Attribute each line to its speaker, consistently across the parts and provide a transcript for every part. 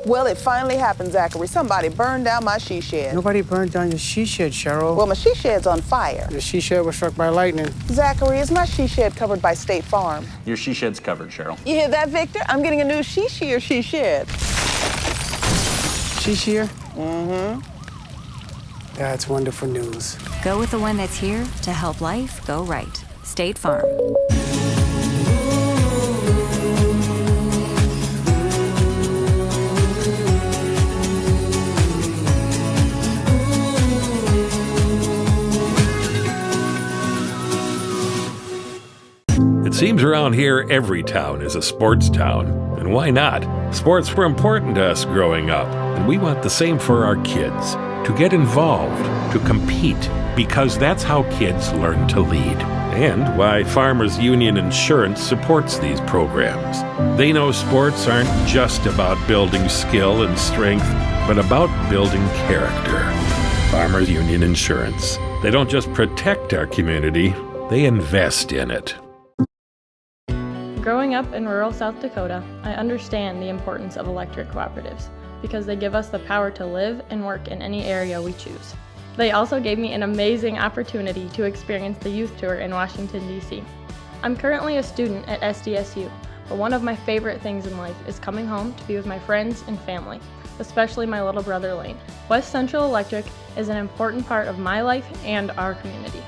Speaker 1: Well, it finally happened, Zachary. Somebody burned down my she shed.
Speaker 2: Nobody burned down your she shed, Cheryl.
Speaker 1: Well, my she shed's on fire.
Speaker 2: Your she shed was struck by lightning.
Speaker 1: Zachary, is my she shed covered by State Farm?
Speaker 3: Your she shed's covered, Cheryl.
Speaker 1: You hear that, Victor? I'm getting a new she shed.
Speaker 2: She shear?
Speaker 1: Mm-hmm.
Speaker 2: That's wonderful news.
Speaker 4: Go with the one that's here to help life go right. State Farm.
Speaker 5: It seems around here every town is a sports town. And why not? Sports were important to us growing up, and we want the same for our kids. To get involved, to compete, because that's how kids learn to lead. And why Farmers Union Insurance supports these programs. They know sports aren't just about building skill and strength, but about building character. Farmers Union Insurance. They don't just protect our community, they invest in it.
Speaker 6: Growing up in rural South Dakota, I understand the importance of electric cooperatives because they give us the power to live and work in any area we choose. They also gave me an amazing opportunity to experience the youth tour in Washington, D.C. I'm currently a student at SDSU, but one of my favorite things in life is coming home to be with my friends and family, especially my little brother Lane. West Central Electric is an important part of my life and our community.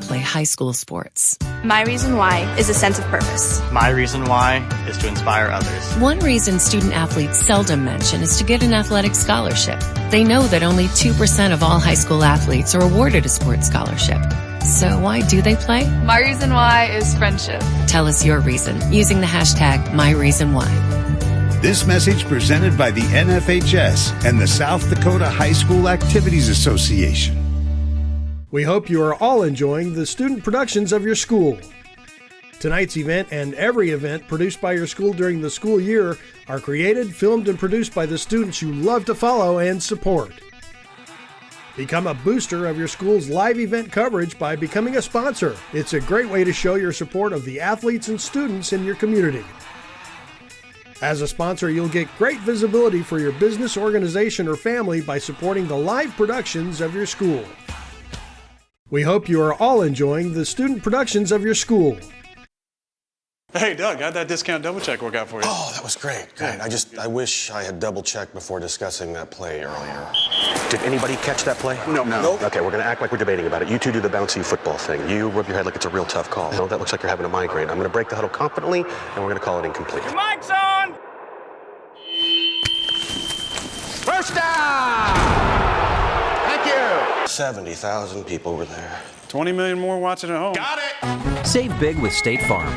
Speaker 7: Play high school sports.
Speaker 8: My reason why is a sense of purpose.
Speaker 9: My reason why is to inspire others.
Speaker 7: One reason student athletes seldom mention is to get an athletic scholarship. They know that only 2% of all high school athletes are awarded a sports scholarship. So why do they play?
Speaker 8: My reason why is friendship.
Speaker 7: Tell us your reason using the hashtag #MyReasonWhy.
Speaker 10: This message presented by the NFHS and the South Dakota High School Activities Association.
Speaker 11: We hope you are all enjoying the student productions of your school. Tonight's event and every event produced by your school during the school year are created, filmed, and produced by the students you love to follow and support. Become a booster of your school's live event coverage by becoming a sponsor. It's a great way to show your support of the athletes and students in your community. As a sponsor, you'll get great visibility for your business, organization, or family by supporting the live productions of your school. We hope you are all enjoying the student productions of your school.
Speaker 12: Hey, Doug, how'd that discount double check work out for you?
Speaker 13: Oh, that was great. I wish I had double checked before discussing that play earlier.
Speaker 14: Did anybody catch that play?
Speaker 13: No.
Speaker 14: Okay, we're going to act like we're debating about it. You two do the bouncy football thing. You rub your head like it's a real tough call. No, that looks like you're having a migraine. I'm going to break the huddle confidently, and we're going to call it incomplete.
Speaker 15: Your mic's on!
Speaker 14: First down! Thank you!
Speaker 13: 70,000 people were there.
Speaker 12: 20 million more watching at home.
Speaker 14: Got it!
Speaker 16: Save big with State Farm.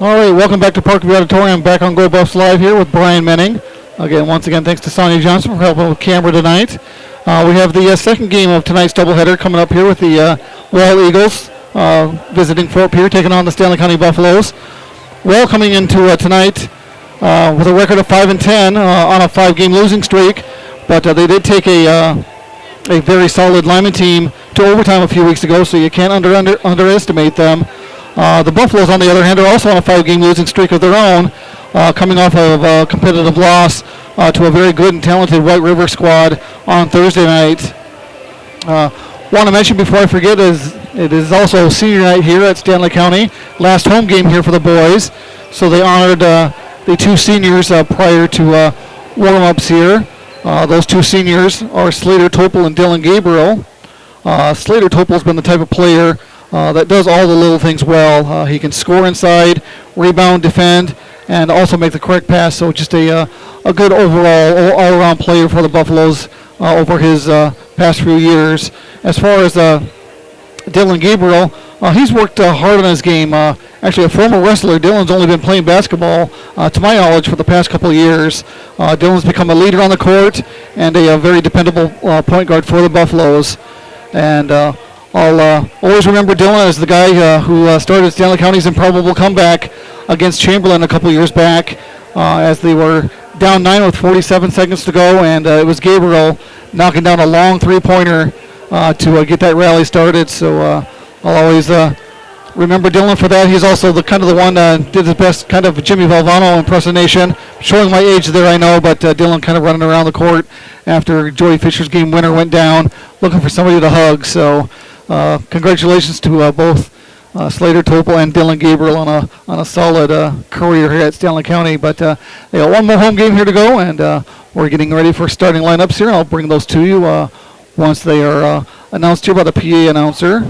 Speaker 17: All right, welcome back to Parkview Auditorium. Back on Go Buffs Live here with Brian Menning. Once again, thanks to Sonia Johnson for helping with camera tonight. We have the second game of tonight's doubleheader coming up here with the Wall Eagles visiting Fort Pierre, taking on the Stanley County Buffaloes. Well, coming into tonight with a record of 5-10 on a 5-game losing streak, but they did take a very solid Lyman team to overtime a few weeks ago, so you can't underestimate them. The Buffaloes, on the other hand, are also on a 5-game losing streak of their own, coming off of a competitive loss to a very good and talented White River squad on Thursday night. Want to mention before I forget is it is also senior night here at Stanley County. Last home game here for the boys. So they honored the two seniors prior to warm-ups here. Those two seniors are Slater Topel and Dylan Gabriel. Slater Topel's been the type of player that does all the little things well. He can score inside, rebound, defend, and also make the correct pass. So just a good overall, all-around player for the Buffaloes over his past few years. As far as Dylan Gabriel, he's worked hard on his game. Actually, a former wrestler. Dylan's only been playing basketball, to my knowledge, for the past couple of years. Dylan's become a leader on the court and a very dependable point guard for the Buffaloes. And I'll always remember Dylan as the guy who started Stanley County's improbable comeback against Chamberlain a couple of years back as they were down 9 with 47 seconds to go, and it was Gabriel knocking down a long three-pointer to get that rally started. So I'll always remember Dylan for that. He's also the one did his best kind of Jimmy Valvano impersonation. Showing my age there, I know, but Dylan kind of running around the court after Joey Fisher's game winner went down, looking for somebody to hug. So congratulations to both Slater Topel and Dylan Gabriel on a solid career here at Stanley County. But they got one more home game here to go, and we're getting ready for starting lineups here. I'll bring those to you once they are announced here by the PA announcer.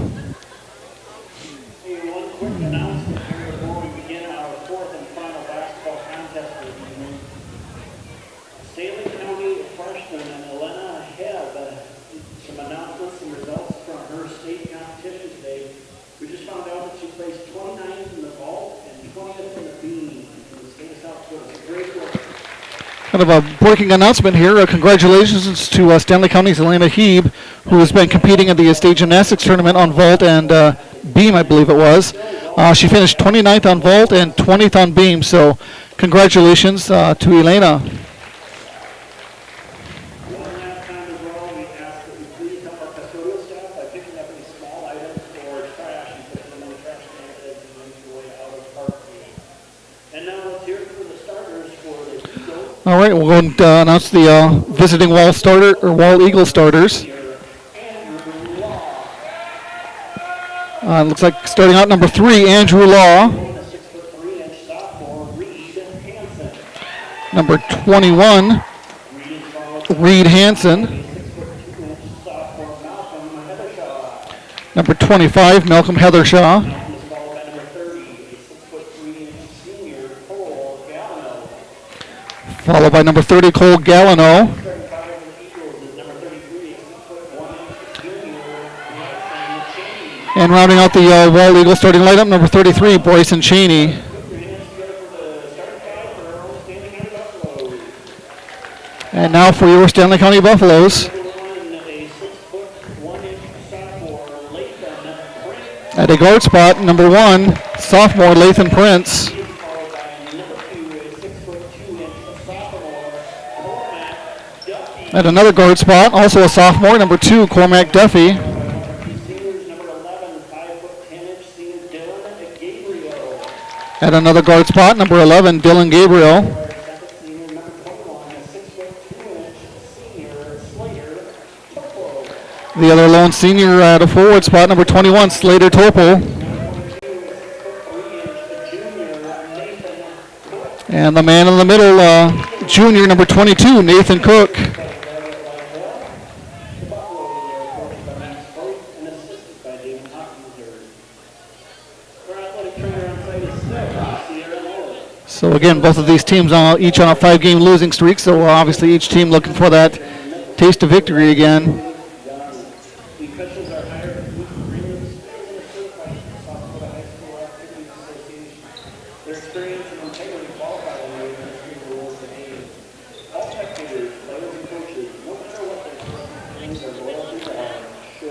Speaker 17: Kind of a breaking announcement here. Congratulations to Stanley County's Elena Heeb, who has been competing in the state gymnastics tournament on vault and beam, I believe it was. She finished 29th on vault and 20th on beam, so congratulations to Elena. All right, we'll go and announce the visiting Wall Eagle starters. Looks like starting out number 3, Andrew Law. Number 21, Reed Hansen. Number 25, Malcolm Heathershaw. Followed by number 30, Cole Gallino. And rounding out the Wall Eagle starting lineup, number 33, Bryson Cheney. And now for your Stanley County Buffaloes. At a guard spot, number 1, sophomore Lathan Prince. At another guard spot, also a sophomore, number 2, Cormac Duffy. At another guard spot, number 11, Dylan Gabriel. The other lone senior at a forward spot, number 21, Slater Topel. And the man in the middle, junior, number 22, Nathan Cook. So again, both of these teams each on a 5-game losing streak, so obviously each team looking for that taste of victory again.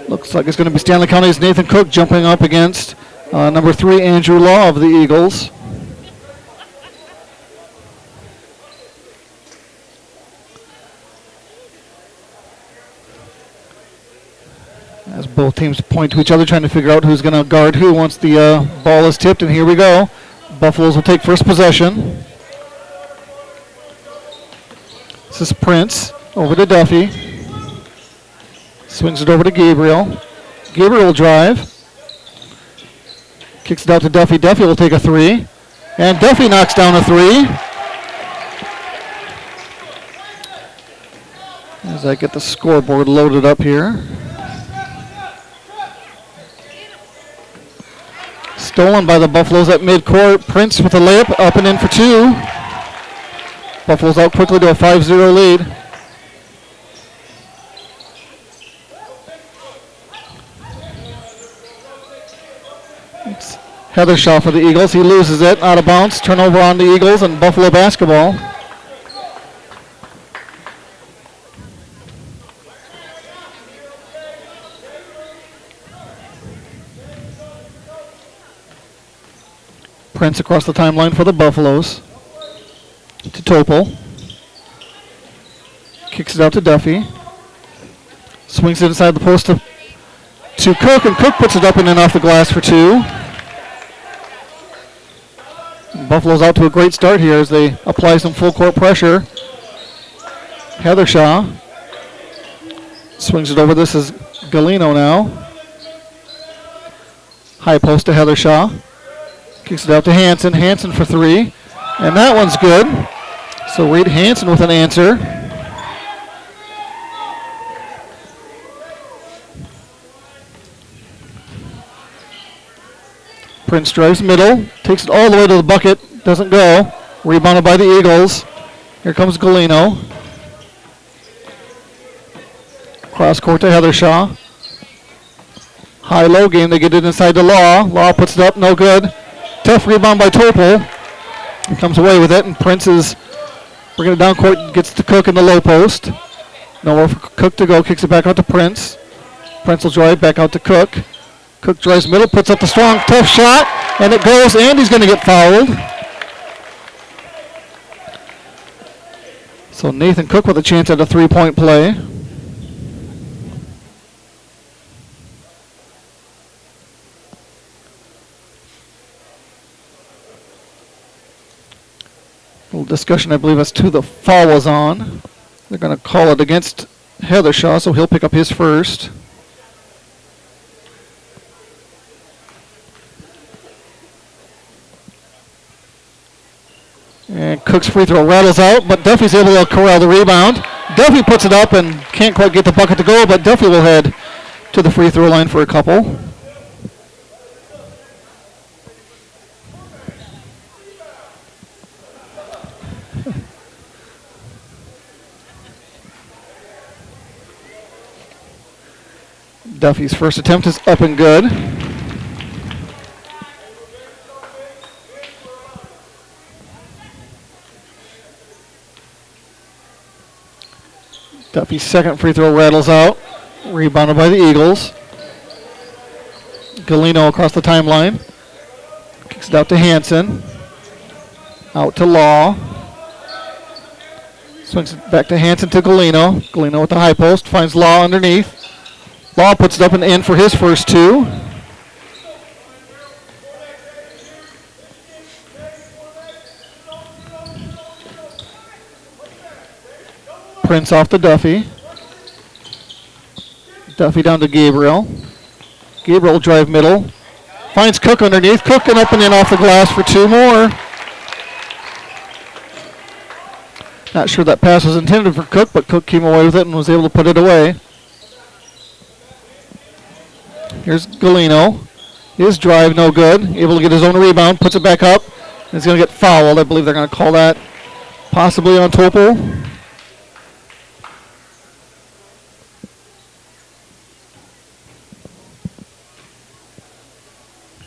Speaker 17: Looks like it's going to be Stanley County's Nathan Cook jumping up against number 3, Andrew Law of the Eagles. As both teams point to each other, trying to figure out who's going to guard who once the ball is tipped. And here we go. Buffaloes will take first possession. This is Prince over to Duffy. Swings it over to Gabriel. Gabriel will drive. Kicks it out to Duffy. Duffy will take a three. And Duffy knocks down a three. As I get the scoreboard loaded up here. Stolen by the Buffaloes at midcourt. Prince with a layup, up and in for two. Buffaloes out quickly to a 5-0 lead. It's Heathershaw for the Eagles. He loses it, out of bounds. Turnover on the Eagles and Buffalo basketball. Prince across the timeline for the Buffaloes. To Topol. Kicks it out to Duffy. Swings it inside the post to Cook, and Cook puts it up and in off the glass for two. Buffalo's out to a great start here as they apply some full court pressure. Heathershaw swings it over. This is Galino now. High post to Heathershaw. Kicks it out to Hansen. Hansen for three. And that one's good. So Reed Hansen with an answer. Prince drives middle. Takes it all the way to the bucket. Doesn't go. Rebounded by the Eagles. Here comes Galino. Cross court to Heathershaw. High-low game. They get it inside to Law. Law puts it up. No good. Tough rebound by Topol. He comes away with it, and Prince is bringing it down court. Gets to Cook in the low post. Nowhere for Cook to go. Kicks it back out to Prince. Prince will drive back out to Cook. Cook drives middle, puts up the strong, tough shot, and it goes, and he's going to get fouled. So Nathan Cook with a chance at a three-point play. A little discussion, I believe, as to the foul was on. They're going to call it against Heathershaw, so he'll pick up his first. And Cook's free throw rattles out, but Duffy's able to corral the rebound. Duffy puts it up and can't quite get the bucket to go, but Duffy will head to the free throw line for a couple. Duffy's first attempt is up and good. Duffy's second free throw rattles out. Rebounded by the Eagles. Galino across the timeline. Kicks it out to Hansen. Out to Law. Swings it back to Hansen to Galino. Galino with the high post. Finds Law underneath. Law puts it up and in for his first two. Prince off to Duffy. Duffy down to Gabriel. Gabriel drive middle. Finds Cook underneath. Cook and up and in off the glass for two more. Not sure that pass was intended for Cook, but Cook came away with it and was able to put it away. Here's Galino. His drive no good. Able to get his own rebound. Puts it back up. And he's going to get fouled. I believe they're going to call that possibly on Topol.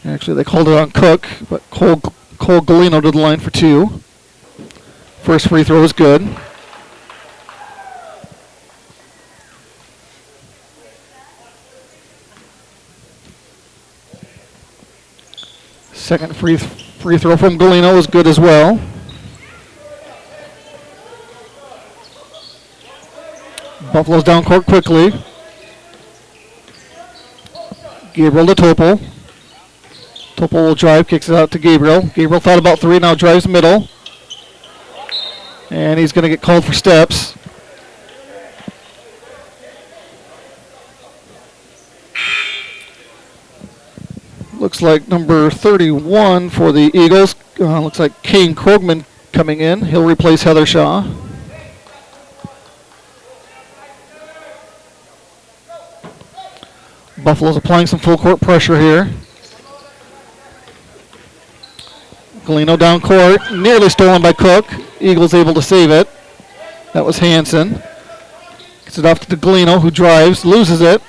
Speaker 17: Actually, they called it on Cook, but Cole Galino to the line for two. First free throw is good. Second free throw from Galino is good as well. Buffalo's down court quickly. Gabriel to Topol. Topol will drive, kicks it out to Gabriel. Gabriel thought about three, now drives middle. And he's going to get called for steps. like number 31 for the Eagles. Looks like Kane Krogman coming in. He'll replace Heather Shaw. Buffalo's applying some full court pressure here. Galeno down court, nearly stolen by Cook. Eagles able to save it. That was Hansen. Gets it off to Galeno, who drives, loses it.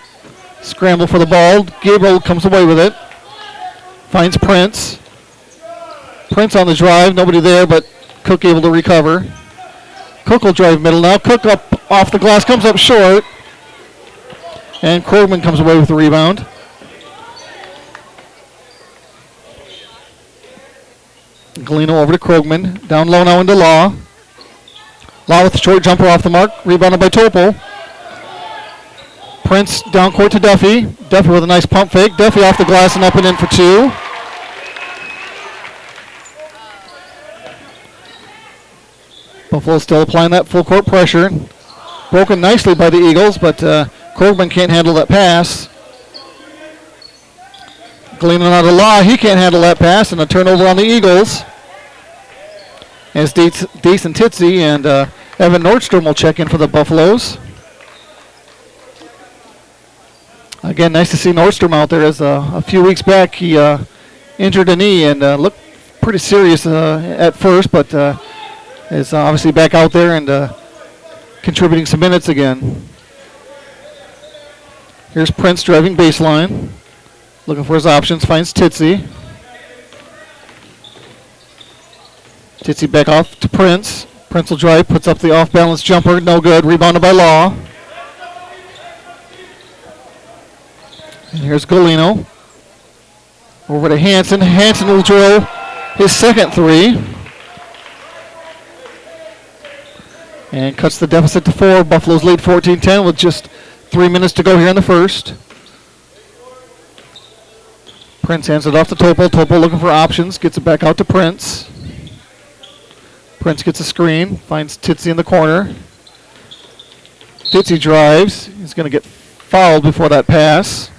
Speaker 17: Scramble for the ball. Gabriel comes away with it. Finds Prince. Prince on the drive, nobody there, but Cook able to recover. Cook will drive middle now. Cook up off the glass, comes up short. And Krogman comes away with the rebound. Galeno over to Krogman. Down low now into Law. Law with a short jumper off the mark. Rebounded by Topol. Prince down court to Duffy. Duffy with a nice pump fake. Duffy off the glass and up and in for two. Buffalo still applying that full court pressure. Broken nicely by the Eagles, but Krogman can't handle that pass. Galeno out of Law. He can't handle that pass, and a turnover on the Eagles. As Deason Titsy and Evan Nordstrom will check in for the Buffaloes. Again, nice to see Nordstrom out there, as a few weeks back he injured a knee and looked pretty serious at first, but is obviously back out there and contributing some minutes again. Here's Prince driving baseline, looking for his options, finds Titsy. Titsy back off to Prince. Prince will drive, puts up the off-balance jumper, no good, rebounded by Law. And here's Galeno. Over to Hansen. Hansen will drill his second three. And cuts the deficit to 4. Buffalo's lead 14-10 with just 3 minutes to go here in the first. Prince hands it off to Topol. Topol looking for options. Gets it back out to Prince. Prince gets a screen. Finds Titsy in the corner. Titsy drives. He's going to get fouled before that pass.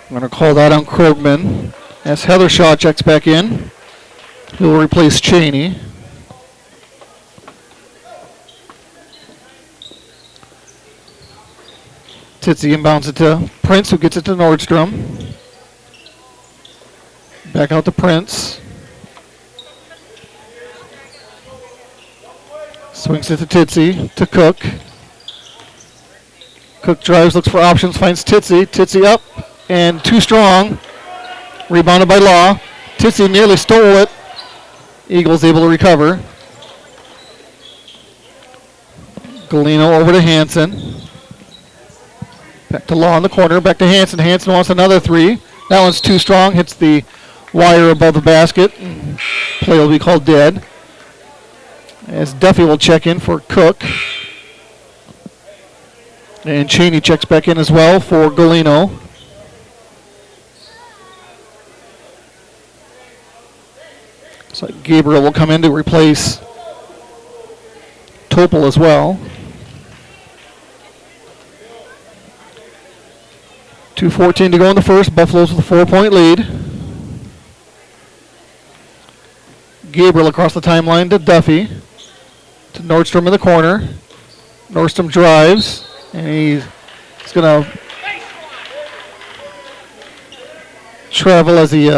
Speaker 17: I'm going to call that on Krogman as Heather Shaw checks back in. He will replace Cheney. Titsy inbounds it to Prince, who gets it to Nordstrom. Back out to Prince. Swings it to Titsy, to Cook. Cook drives, looks for options, finds Titsy. Titsy up, and too strong. Rebounded by Law. Titsy nearly stole it. Eagles able to recover. Galeno over to Hansen. Back to Law in the corner. Back to Hansen. Hansen wants another three. That one's too strong. Hits the wire above the basket. Play will be called dead. As Duffy will check in for Cook. And Cheney checks back in as well for Galeno. So Gabriel will come in to replace Topol as well. 2:14 to go in the first. Buffaloes with a 4-point lead. Gabriel across the timeline to Duffy. To Nordstrom in the corner. Nordstrom drives. And he's going to travel as he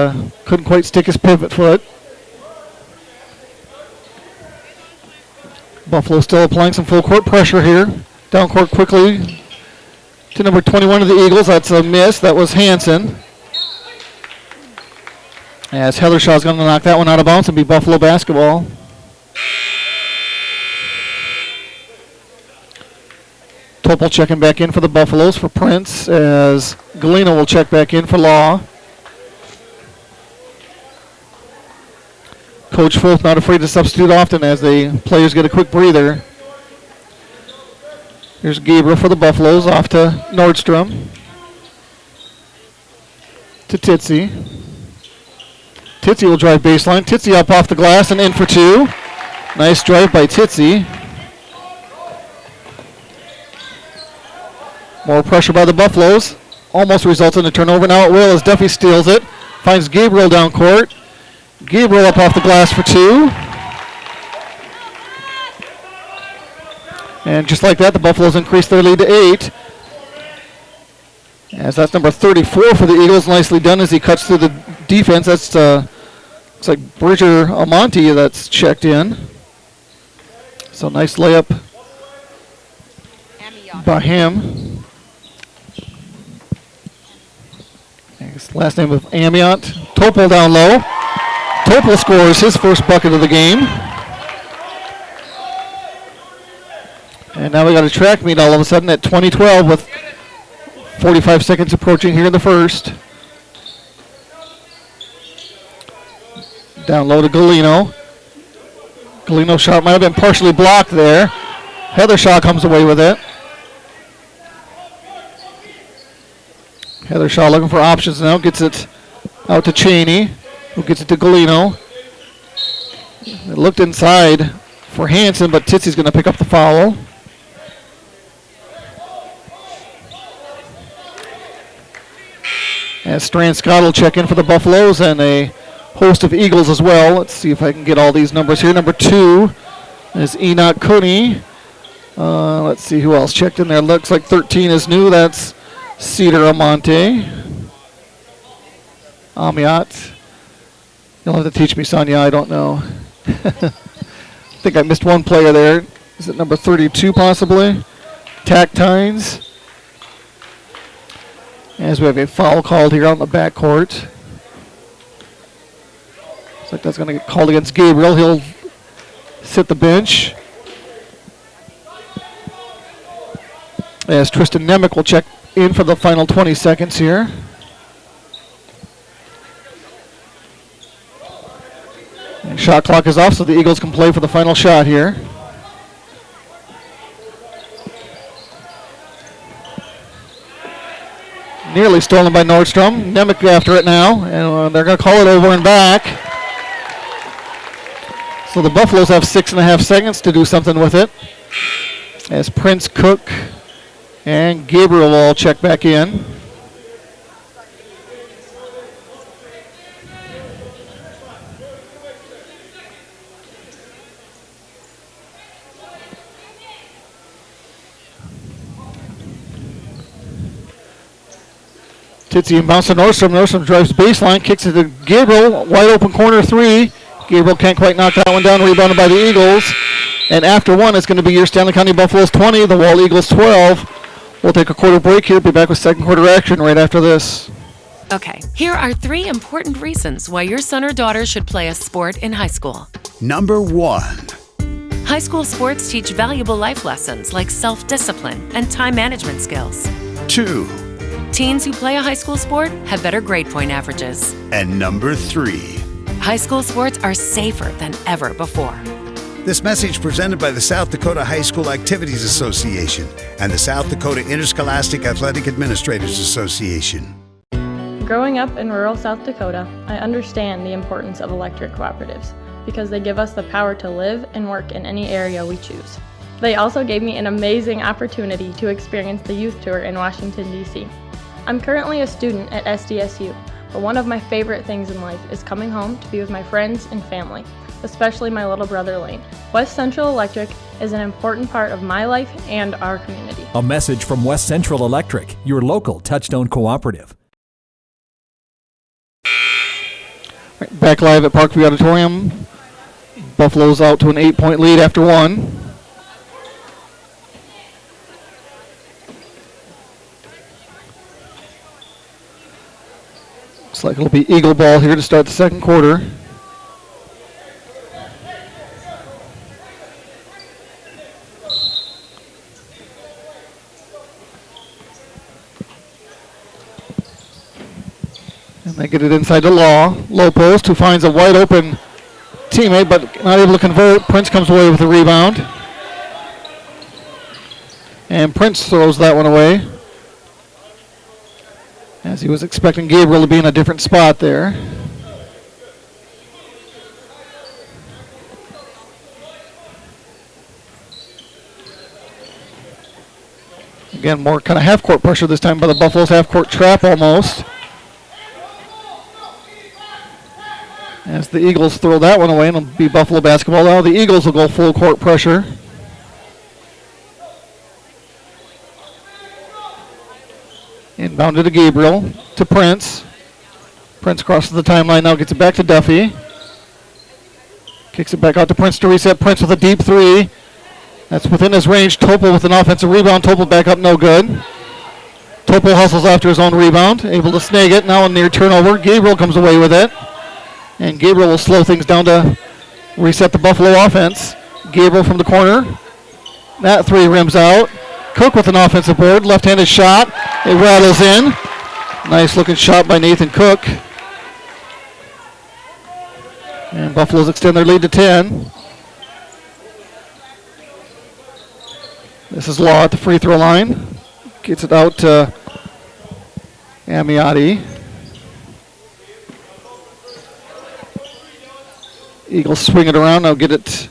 Speaker 17: couldn't quite stick his pivot foot. Buffalo still applying some full court pressure here. Down court quickly to number 21 of the Eagles. That's a miss. That was Hansen. As Heather Shaw's going to knock that one out of bounds and be Buffalo basketball. Topol checking back in for the Buffaloes for Prince, as Galeno will check back in for Law. Coach Fulth not afraid to substitute often as the players get a quick breather. Here's Gabriel for the Buffaloes, off to Nordstrom. To Titsy. Titsy will drive baseline. Titsy up off the glass and in for two. Nice drive by Titsy. More pressure by the Buffaloes. Almost results in a turnover. Now it will as Duffy steals it. Finds Gabriel down court. Gabriel up off the glass for 2. And just like that, the Buffaloes increase their lead to 8. As that's number 34 for the Eagles. Nicely done as he cuts through the defense. That's looks like Bridger Almonte that's checked in. So nice layup by him. His last name of Amiot. Topol down low. Topol scores his first bucket of the game. And now we got a track meet all of a sudden at 20-12 with 45 seconds approaching here in the first. Down low to Galino. Galino's shot might have been partially blocked there. Heathershaw comes away with it. Heathershaw looking for options now. Gets it out to Cheney, who gets it to Galino. It looked inside for Hanson, but Titsy's going to pick up the foul. And Strand Scott will check in for the Buffaloes and a host of Eagles as well. Let's see if I can get all these numbers here. Number 2 is Enoch Cooney. Let's see who else checked in there. Looks like 13 is new. That's Cedar Amante. Amiat. You'll have to teach me, Sonia. I don't know. I think I missed one player there. Is it number 32 possibly? Tactines. As we have a foul called here on the backcourt. Looks like that's going to get called against Gabriel. He'll sit the bench. As Tristan Nemec will check in for the final 20 seconds here. And shot clock is off, so the Eagles can play for the final shot here. Nearly stolen by Nordstrom. Nemec after it now, and they're going to call it over and back. So the Buffaloes have 6.5 seconds to do something with it. As Prince, Cook, and Gabriel will all check back in. Titsy and bounce to Nordstrom. Nordstrom drives baseline, kicks it to Gabriel. Wide open corner 3. Gabriel can't quite knock that one down. Rebounded by the Eagles. And after one, it's going to be your Stanley County Buffaloes 20, the Wall Eagles 12. We'll take a quarter break here. Be back with second quarter action right after this.
Speaker 7: Okay, here are 3 important reasons why your son or daughter should play a sport in high school.
Speaker 10: Number 1.
Speaker 7: High school sports teach valuable life lessons like self-discipline and time management skills.
Speaker 10: 2.
Speaker 7: Teens who play a high school sport have better grade point averages.
Speaker 10: And number 3.
Speaker 7: High school sports are safer than ever before.
Speaker 10: This message presented by the South Dakota High School Activities Association and the South Dakota Interscholastic Athletic Administrators Association.
Speaker 6: Growing up in rural South Dakota, I understand the importance of electric cooperatives because they give us the power to live and work in any area we choose. They also gave me an amazing opportunity to experience the youth tour in Washington, D.C. I'm currently a student at SDSU, but one of my favorite things in life is coming home to be with my friends and family, especially my little brother Lane. West Central Electric is an important part of my life and our community.
Speaker 3: A message from West Central Electric, your local Touchstone cooperative.
Speaker 17: Back live at Parkview Auditorium. Buffaloes out to an 8-point lead after one. Looks like it'll be Eagle ball here to start the second quarter. And they get it inside to Law. Low post, who finds a wide open teammate, but not able to convert. Prince comes away with the rebound. And Prince throws that one away, as he was expecting Gabriel to be in a different spot there. Again, more kind of half-court pressure this time by the Buffaloes, half-court trap almost. As the Eagles throw that one away, and it'll be Buffalo basketball. Now the Eagles will go full court pressure. Inbounded to Gabriel, to Prince. Prince crosses the timeline now, gets it back to Duffy. Kicks it back out to Prince to reset. Prince with a deep three. That's within his range. Topol with an offensive rebound. Topol back up, no good. Topol hustles after his own rebound, able to snag it. Now a near turnover. Gabriel comes away with it. And Gabriel will slow things down to reset the Buffalo offense. Gabriel from the corner. That three rims out. Cook with an offensive board. Left-handed shot. It rattles in. Nice looking shot by Nathan Cook. And Buffaloes extend their lead to 10. This is Law at the free throw line. Gets it out to Amiati. Eagles swing it around. Now get it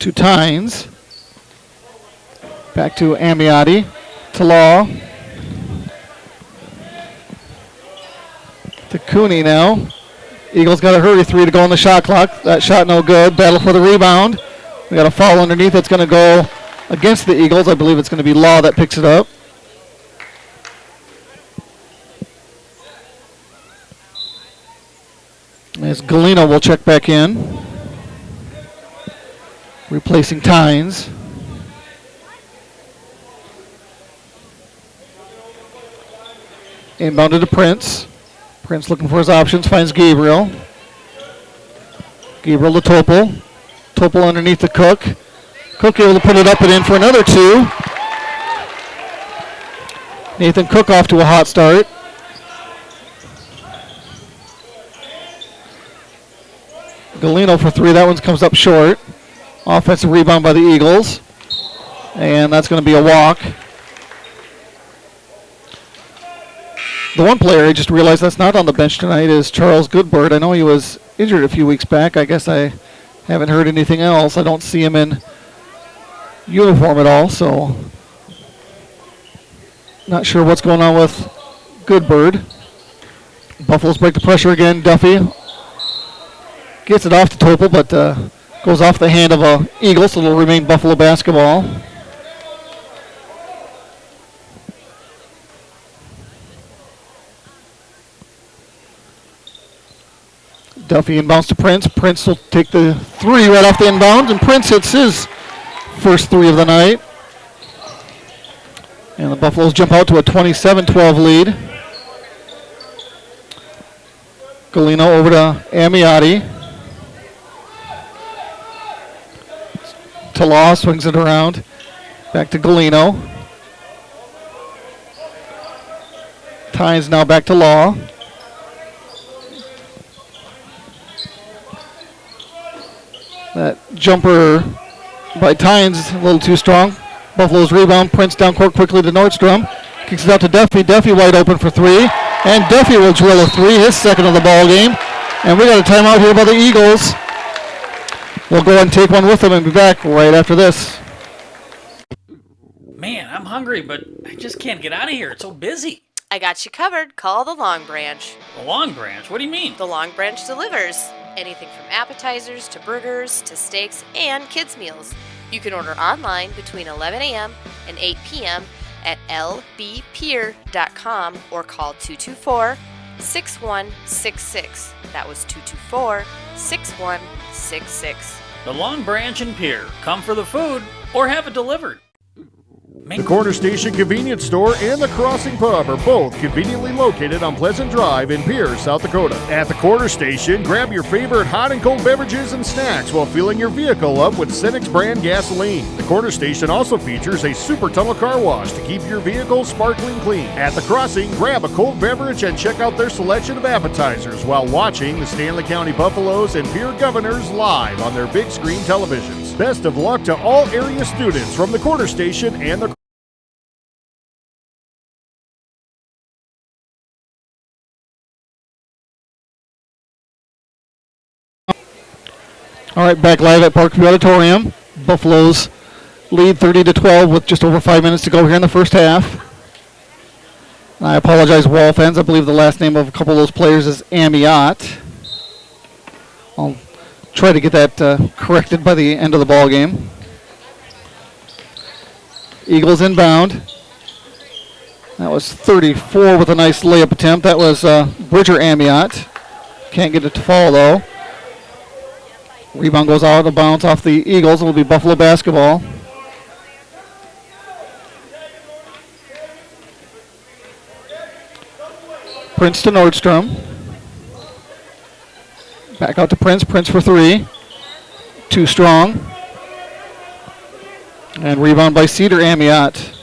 Speaker 17: to Tynes. Back to Amiati. To Law. To Cooney now. Eagles got a hurry three to go on the shot clock. That shot no good. Battle for the rebound. We got a foul underneath. It's going to go against the Eagles. I believe it's going to be Law that picks it up. As Galeno will check back in. Replacing Tynes. Inbounded to Prince. Prince looking for his options, finds Gabriel. Gabriel to Topol. Topol underneath the Cook. Cook able to put it up and in for another two. Nathan Cook off to a hot start. Galeno for three. That one comes up short. Offensive rebound by the Eagles. And that's going to be a walk. The one player I just realized that's not on the bench tonight is Charles Goodbird. I know he was injured a few weeks back. I guess I haven't heard anything else. I don't see him in uniform at all, so not sure what's going on with Goodbird. Buffaloes break the pressure again. Duffy gets it off to Topol, but goes off the hand of a Eagle, so it'll remain Buffalo basketball. Duffy inbounds to Prince. Prince will take the three right off the inbound, and Prince hits his first three of the night. And the Buffaloes jump out to a 27-12 lead. Galeno over to Amiati. Law swings it around. Back to Galeno. Tynes now back to Law. That jumper by Tynes a little too strong. Buffalo's rebound. Prince down court quickly to Nordstrom. Kicks it out to Duffy. Duffy wide open for three. And Duffy will drill a three, his second of the ball game. And we got a timeout here by the Eagles. We'll go and take one with them and be back right after this.
Speaker 15: Man, I'm hungry, but I just can't get out of here. It's so busy.
Speaker 16: I got you covered. Call the Long Branch.
Speaker 15: The Long Branch? What do you mean?
Speaker 16: The Long Branch delivers. Anything from appetizers to burgers to steaks and kids' meals. You can order online between 11 a.m. and 8 p.m. at lbpier.com or call 224-6166. That was 224-6166.
Speaker 15: The Long Branch and Pier. Come for the food or have it delivered.
Speaker 18: The Corner Station Convenience Store and the Crossing Pub are both conveniently located on Pleasant Drive in Pierre, South Dakota. At the Corner Station, grab your favorite hot and cold beverages and snacks while filling your vehicle up with Cenex brand gasoline. The Corner Station also features a super tunnel car wash to keep your vehicle sparkling clean. At the Crossing, grab a cold beverage and check out their selection of appetizers while watching the Stanley County Buffaloes and Pierre Governors live on their big screen televisions. Best of luck to all area students from the Corner Station and the
Speaker 17: All right, back live at Parkview Auditorium. Buffaloes lead 30-12 with just over 5 minutes to go here in the first half. I apologize, Wall fans. I believe the last name of a couple of those players is Amiot. I'll try to get that corrected by the end of the ball game. Eagles inbound. That was 34 with a nice layup attempt. That was Bridger Amiot. Can't get it to fall, though. Rebound goes out of bounds off the Eagles. It will be Buffalo basketball. Prince to Nordstrom. Back out to Prince. Prince for three. Too strong. And rebound by Cedar Amiot.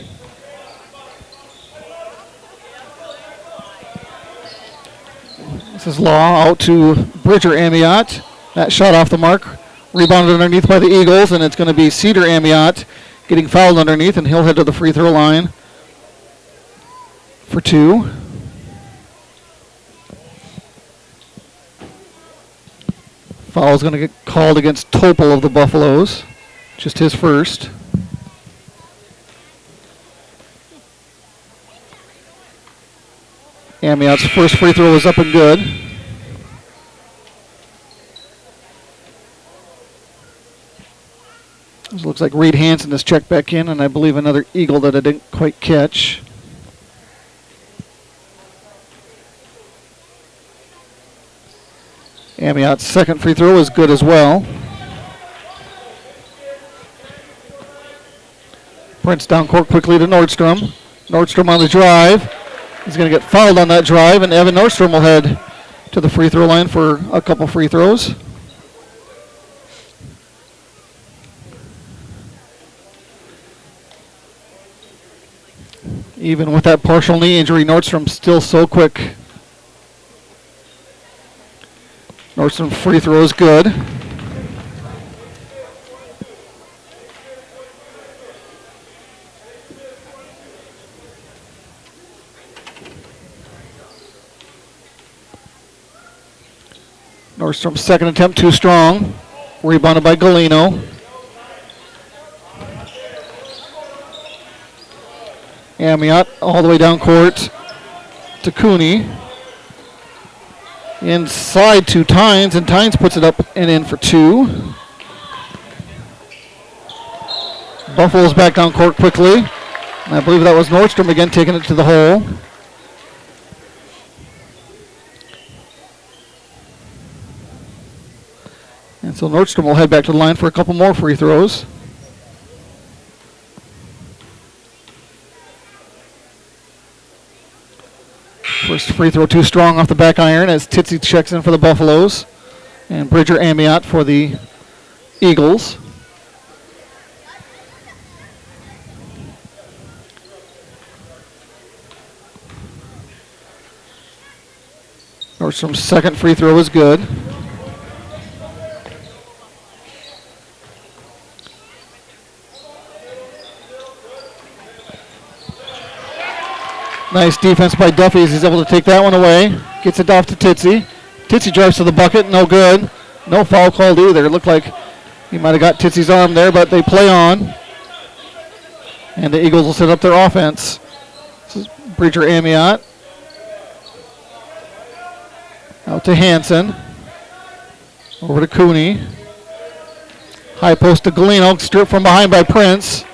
Speaker 17: This is Law out to Bridger Amiot. That shot off the mark. Rebounded underneath by the Eagles, and it's going to be Cedar Amiot getting fouled underneath, and he'll head to the free throw line for two. Foul is going to get called against Topol of the Buffaloes. Just his first. Amiot's first free throw is up and good. This looks like Reed Hansen has checked back in, and I believe another Eagle that I didn't quite catch. Amiot's second free throw is good as well. Prince down court quickly to Nordstrom. Nordstrom on the drive. He's going to get fouled on that drive, and Evan Nordstrom will head to the free throw line for a couple free throws. Even with that partial knee injury, Nordstrom's still so quick. Nordstrom free throw is good. Nordstrom's second attempt too strong. Rebounded by Galino. Amiot all the way down court to Cooney. Inside to Tynes, and Tynes puts it up and in for two. Buffalo's back down court quickly. And I believe that was Nordstrom again taking it to the hole. And so Nordstrom will head back to the line for a couple more free throws. First free throw too strong off the back iron as Titsy checks in for the Buffaloes. And Bridger Amiot for the Eagles. Nordstrom's second free throw is good. Nice defense by Duffy as he's able to take that one away. Gets it off to Titsy. Titsy drives to the bucket, no good. No foul called either. It looked like he might have got Titsy's arm there, but they play on. And the Eagles will set up their offense. This is Bridger Amiot. Out to Hansen. Over to Cooney. High post to Galino, stripped from behind by Prince.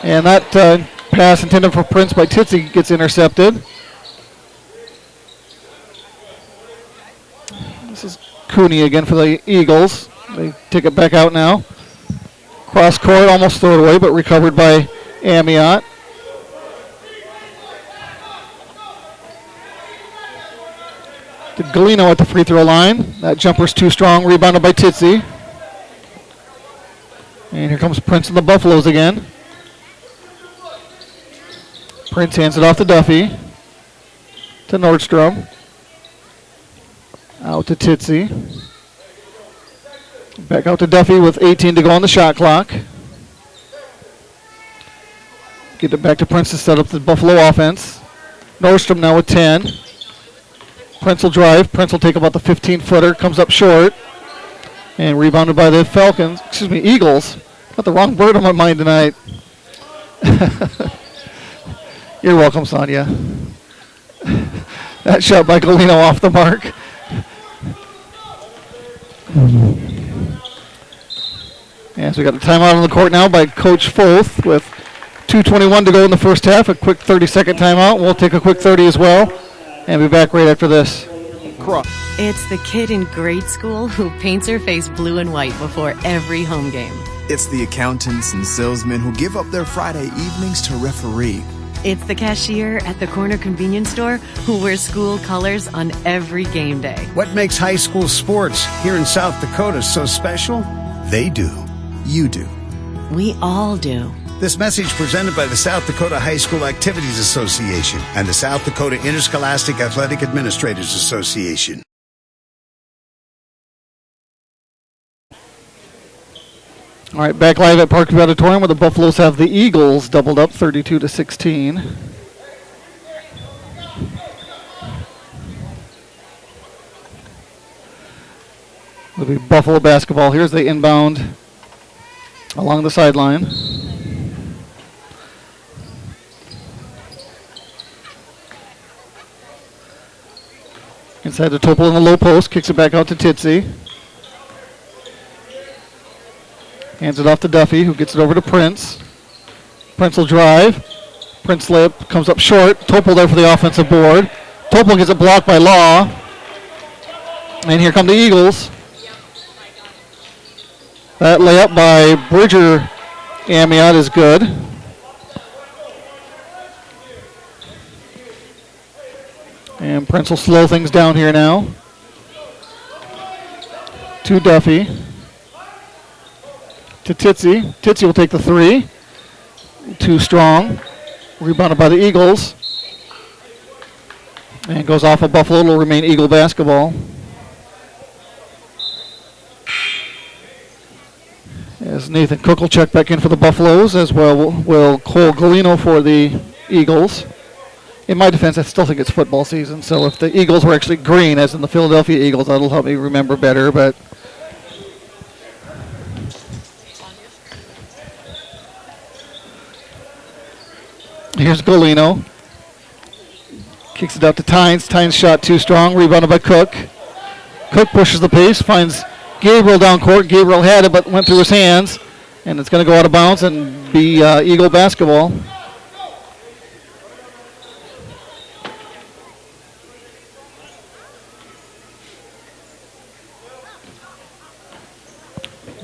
Speaker 17: And that pass intended for Prince by Titsy gets intercepted. This is Cooney again for the Eagles. They take it back out now. Cross court, almost throw it away, but recovered by Amiot. To Galino at the free throw line. That jumper's too strong, rebounded by Titsy. And here comes Prince and the Buffaloes again. Prince hands it off to Duffy. To Nordstrom. Out to Titsy. Back out to Duffy with 18 to go on the shot clock. Get it back to Prince to set up the Buffalo offense. Nordstrom now with 10. Prince will drive. Prince will take about the 15-footer. Comes up short. And rebounded by the Eagles. Got the wrong bird on my mind tonight. You're welcome, Sonia. That shot by Galino off the mark. Yeah, so we got a timeout on the court now by Coach Foth with 2:21 to go in the first half. A quick 30-second timeout. We'll take a quick 30 as well and be back right after this.
Speaker 19: It's the kid in grade school who paints her face blue and white before every home game.
Speaker 20: It's the accountants and salesmen who give up their Friday evenings to referee.
Speaker 19: It's the cashier at the corner convenience store who wears school colors on every game day.
Speaker 10: What makes high school sports here in South Dakota so special? They do. You do.
Speaker 19: We all do.
Speaker 10: This message presented by the South Dakota High School Activities Association and the South Dakota Interscholastic Athletic Administrators Association.
Speaker 17: All right, back live at Parkview Auditorium where the Buffaloes have the Eagles doubled up 32-16. It'll be Buffalo basketball here as they inbound along the sideline. Inside to Topol in the low post, kicks it back out to Titsy. Hands it off to Duffy, who gets it over to Prince. Prince will drive. Prince layup comes up short. Topol there for the offensive board. Topol gets it blocked by Law. And here come the Eagles. That layup by Bridger Amiot is good. And Prince will slow things down here now. To Duffy. To Titsy. Titsy will take the three. Too strong. Rebounded by the Eagles. And goes off of Buffalo. It'll remain Eagle basketball. As Nathan Cook will check back in for the Buffaloes, as well will Cole Galino for the Eagles. In my defense, I still think it's football season, so if the Eagles were actually green, as in the Philadelphia Eagles, that'll help me remember better, but here's Galino. Kicks it out to Tynes. Tynes shot too strong. Rebounded by Cook. Cook pushes the pace. Finds Gabriel down court. Gabriel had it but went through his hands. And it's going to go out of bounds and be Eagle basketball.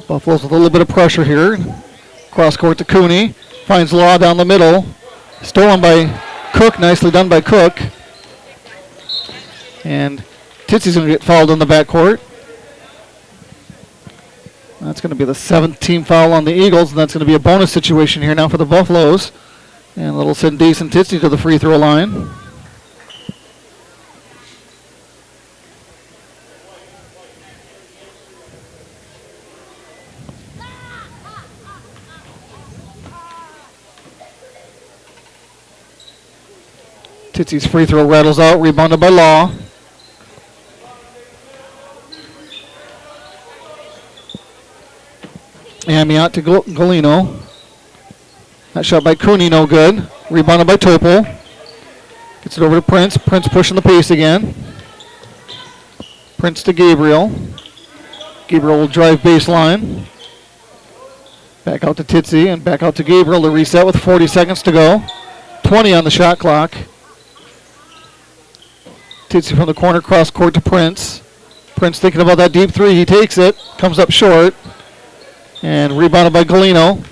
Speaker 17: Buffalo's with a little bit of pressure here. Cross court to Cooney. Finds Law down the middle. Stolen by Cook. Nicely done by Cook. And Titsy's going to get fouled in the backcourt. That's going to be the 7th team foul on the Eagles, and that's going to be a bonus situation here now for the Buffaloes. And a little send decent Titsy to the free throw line. Titsy's free throw rattles out, rebounded by Law. Amiot to Galino. That shot by Cooney, no good. Rebounded by Topol. Gets it over to Prince. Prince pushing the pace again. Prince to Gabriel. Gabriel will drive baseline. Back out to Titsy and back out to Gabriel to reset with 40 seconds to go. 20 on the shot clock. Titsy from the corner, cross court to Prince. Prince thinking about that deep three. He takes it. Comes up short. And rebounded by Galino.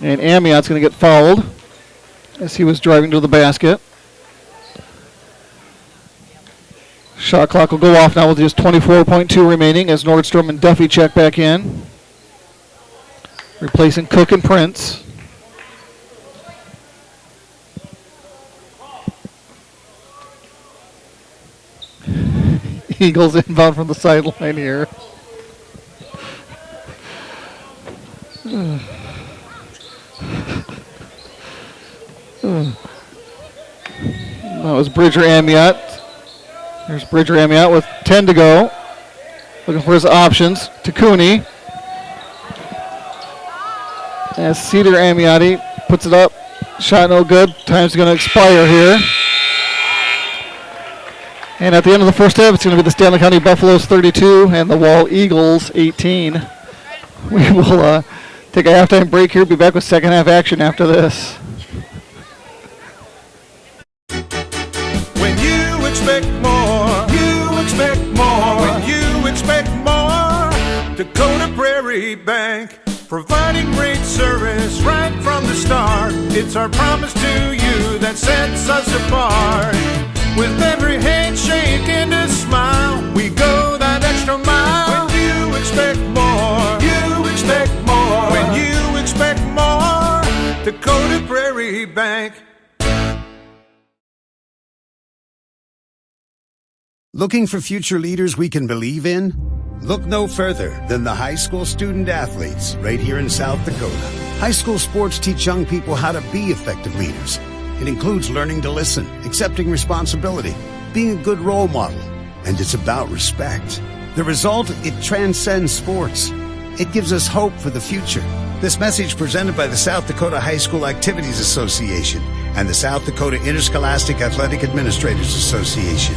Speaker 17: And Amiot's going to get fouled as he was driving to the basket. Shot clock will go off now with just 24.2 remaining as Nordstrom and Duffy check back in. Replacing Cook and Prince. Eagles inbound from the sideline here. That was Bridger Amiot. There's Bridger Amiot with 10 to go. Looking for his options to Cooney. As Cedar Amiotti puts it up. Shot no good. Time's going to expire here. And at the end of the first half, it's going to be the Stanley County Buffaloes 32 and the Wall Eagles 18. We will take a halftime break here. Be back with second half action after this.
Speaker 21: When you expect more, you expect more. When you expect more, Dakota Prairie Bank, providing great service right from the start. It's our promise to you that sets us apart. With every handshake and a smile, we go that extra mile. When you expect more, you expect more. When you expect more, Dakota Prairie Bank.
Speaker 10: Looking for future leaders we can believe in? Look no further than the high school student athletes right here in South Dakota. High school sports teach young people how to be effective leaders. It includes learning to listen, accepting responsibility, being a good role model, and it's about respect. The result, it transcends sports. It gives us hope for the future. This message presented by the South Dakota High School Activities Association and the South Dakota Interscholastic Athletic Administrators Association.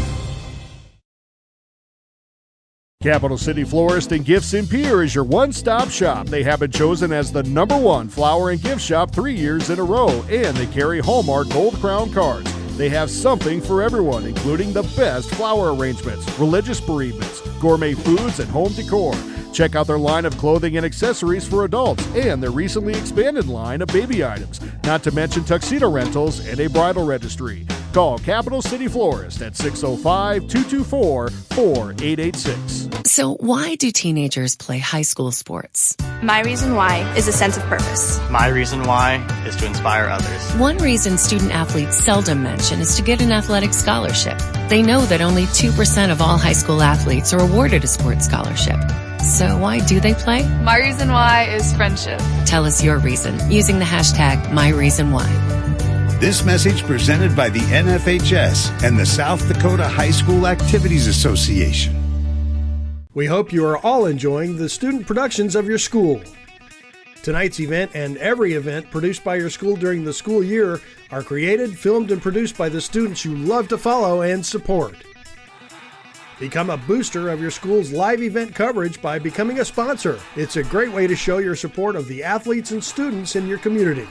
Speaker 18: Capital City Florist and Gifts in Pierre is your one-stop shop. They have been chosen as the #1 flower and gift shop 3 years in a row, and they carry Hallmark Gold Crown cards. They have something for everyone, including the best flower arrangements, religious bereavements, gourmet foods, and home decor. Check out their line of clothing and accessories for adults and their recently expanded line of baby items, not to mention tuxedo rentals and a bridal registry. Call Capital City Florist at 605-224-4886.
Speaker 7: So why do teenagers play high school sports?
Speaker 8: My reason why is a sense of purpose.
Speaker 9: My reason why is to inspire others.
Speaker 7: One reason student athletes seldom mention is to get an athletic scholarship. They know that only 2% of all high school athletes are awarded a sports scholarship. So why do they play?
Speaker 8: My reason why is friendship.
Speaker 7: Tell us your reason using the hashtag #MyReasonWhy.
Speaker 10: This message presented by the NFHS and the South Dakota High School Activities Association.
Speaker 11: We hope you are all enjoying the student productions of your school. Tonight's event and every event produced by your school during the school year are created, filmed, and produced by the students you love to follow and support. Become a booster of your school's live event coverage by becoming a sponsor. It's a great way to show your support of the athletes and students in your community.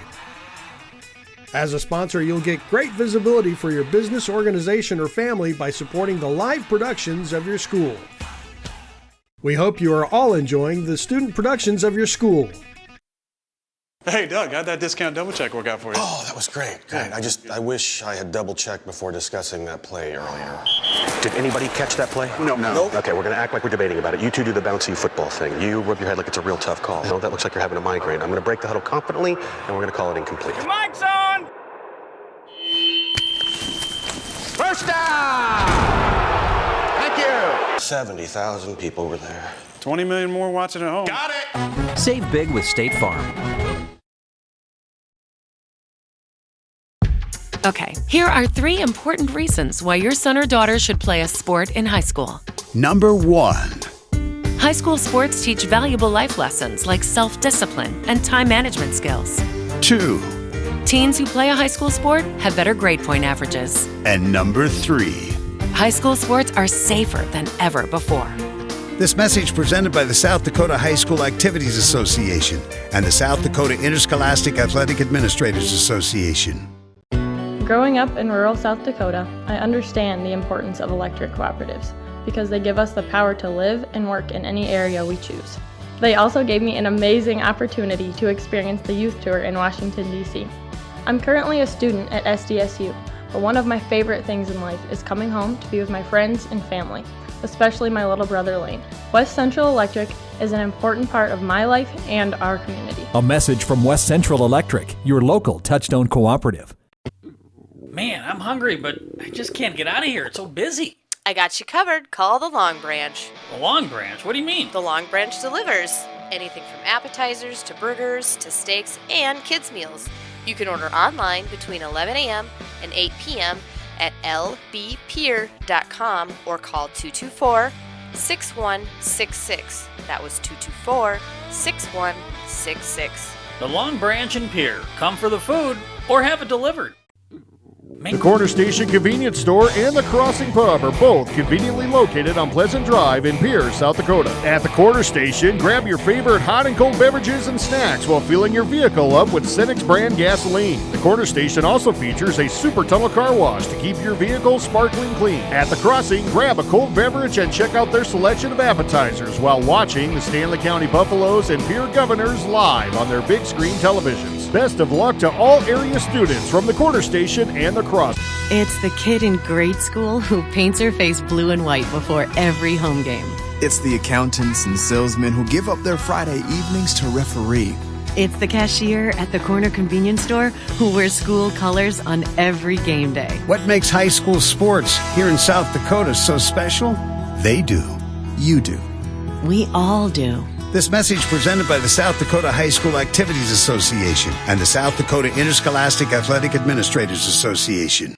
Speaker 11: As a sponsor, you'll get great visibility for your business, organization, or family by supporting the live productions of your school. We hope you are all enjoying the student productions of your school.
Speaker 12: Hey, Doug, how'd that discount double check work out for you?
Speaker 13: Oh, that was great. I wish I had double checked before discussing that play earlier.
Speaker 14: Did anybody catch that play?
Speaker 13: No.
Speaker 14: Okay, we're going to act like we're debating about it. You two do the bouncy football thing. You rub your head like it's a real tough call. No, that looks like you're having a migraine. I'm going to break the huddle confidently, and we're going to call it incomplete.
Speaker 15: Your mic's on!
Speaker 14: First down! Thank you! 70,000 people were there.
Speaker 12: 20 million more watching at home.
Speaker 14: Got it!
Speaker 3: Save big with State Farm.
Speaker 7: Okay, here are 3 important reasons why your son or daughter should play a sport in high school.
Speaker 10: Number 1.
Speaker 7: High school sports teach valuable life lessons like self-discipline and time management skills.
Speaker 10: 2.
Speaker 7: Teens who play a high school sport have better grade point averages.
Speaker 10: And number 3.
Speaker 7: High school sports are safer than ever before.
Speaker 10: This message presented by the South Dakota High School Activities Association and the South Dakota Interscholastic Athletic Administrators Association.
Speaker 6: Growing up in rural South Dakota, I understand the importance of electric cooperatives because they give us the power to live and work in any area we choose. They also gave me an amazing opportunity to experience the youth tour in Washington, D.C. I'm currently a student at SDSU, but one of my favorite things in life is coming home to be with my friends and family, especially my little brother Lane. West Central Electric is an important part of my life and our community.
Speaker 3: A message from West Central Electric, your local Touchstone cooperative.
Speaker 15: Man, I'm hungry, but I just can't get out of here. It's so busy.
Speaker 16: I got you covered. Call the Long Branch.
Speaker 15: The Long Branch? What do you mean?
Speaker 16: The Long Branch delivers. Anything from appetizers to burgers to steaks and kids' meals. You can order online between 11 a.m. and 8 p.m. at lbpier.com or call 224-6166. That was 224-6166.
Speaker 15: The Long Branch and Pier. Come for the food or have it delivered.
Speaker 18: The Corner Station Convenience Store and the Crossing Pub are both conveniently located on Pleasant Drive in Pierre, South Dakota. At the Corner Station, grab your favorite hot and cold beverages and snacks while filling your vehicle up with Cenex brand gasoline. The Corner Station also features a super tunnel car wash to keep your vehicle sparkling clean. At the Crossing, grab a cold beverage and check out their selection of appetizers while watching the Stanley County Buffaloes and Pierre Governors live on their big screen televisions. Best of luck to all area students from the Corner Station and the Crossing.
Speaker 19: It's the kid in grade school who paints her face blue and white before every home game.
Speaker 20: It's the accountants and salesmen who give up their Friday evenings to referee.
Speaker 19: It's the cashier at the corner convenience store who wears school colors on every game day.
Speaker 10: What makes high school sports here in South Dakota so special? They do. You do.
Speaker 19: We all do.
Speaker 10: This message presented by the South Dakota High School Activities Association and the South Dakota Interscholastic Athletic Administrators Association.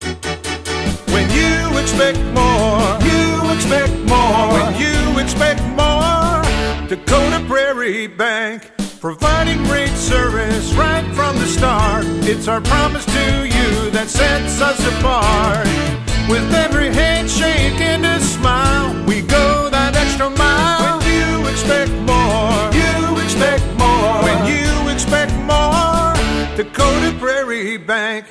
Speaker 21: When you expect more, you expect more. When you expect more, Dakota Prairie Bank, providing great service right from the start. It's our promise to you that sets us apart. With every handshake and a smile, we go that extra mile. When you expect more, you expect more. When you expect more, Dakota Prairie Bank.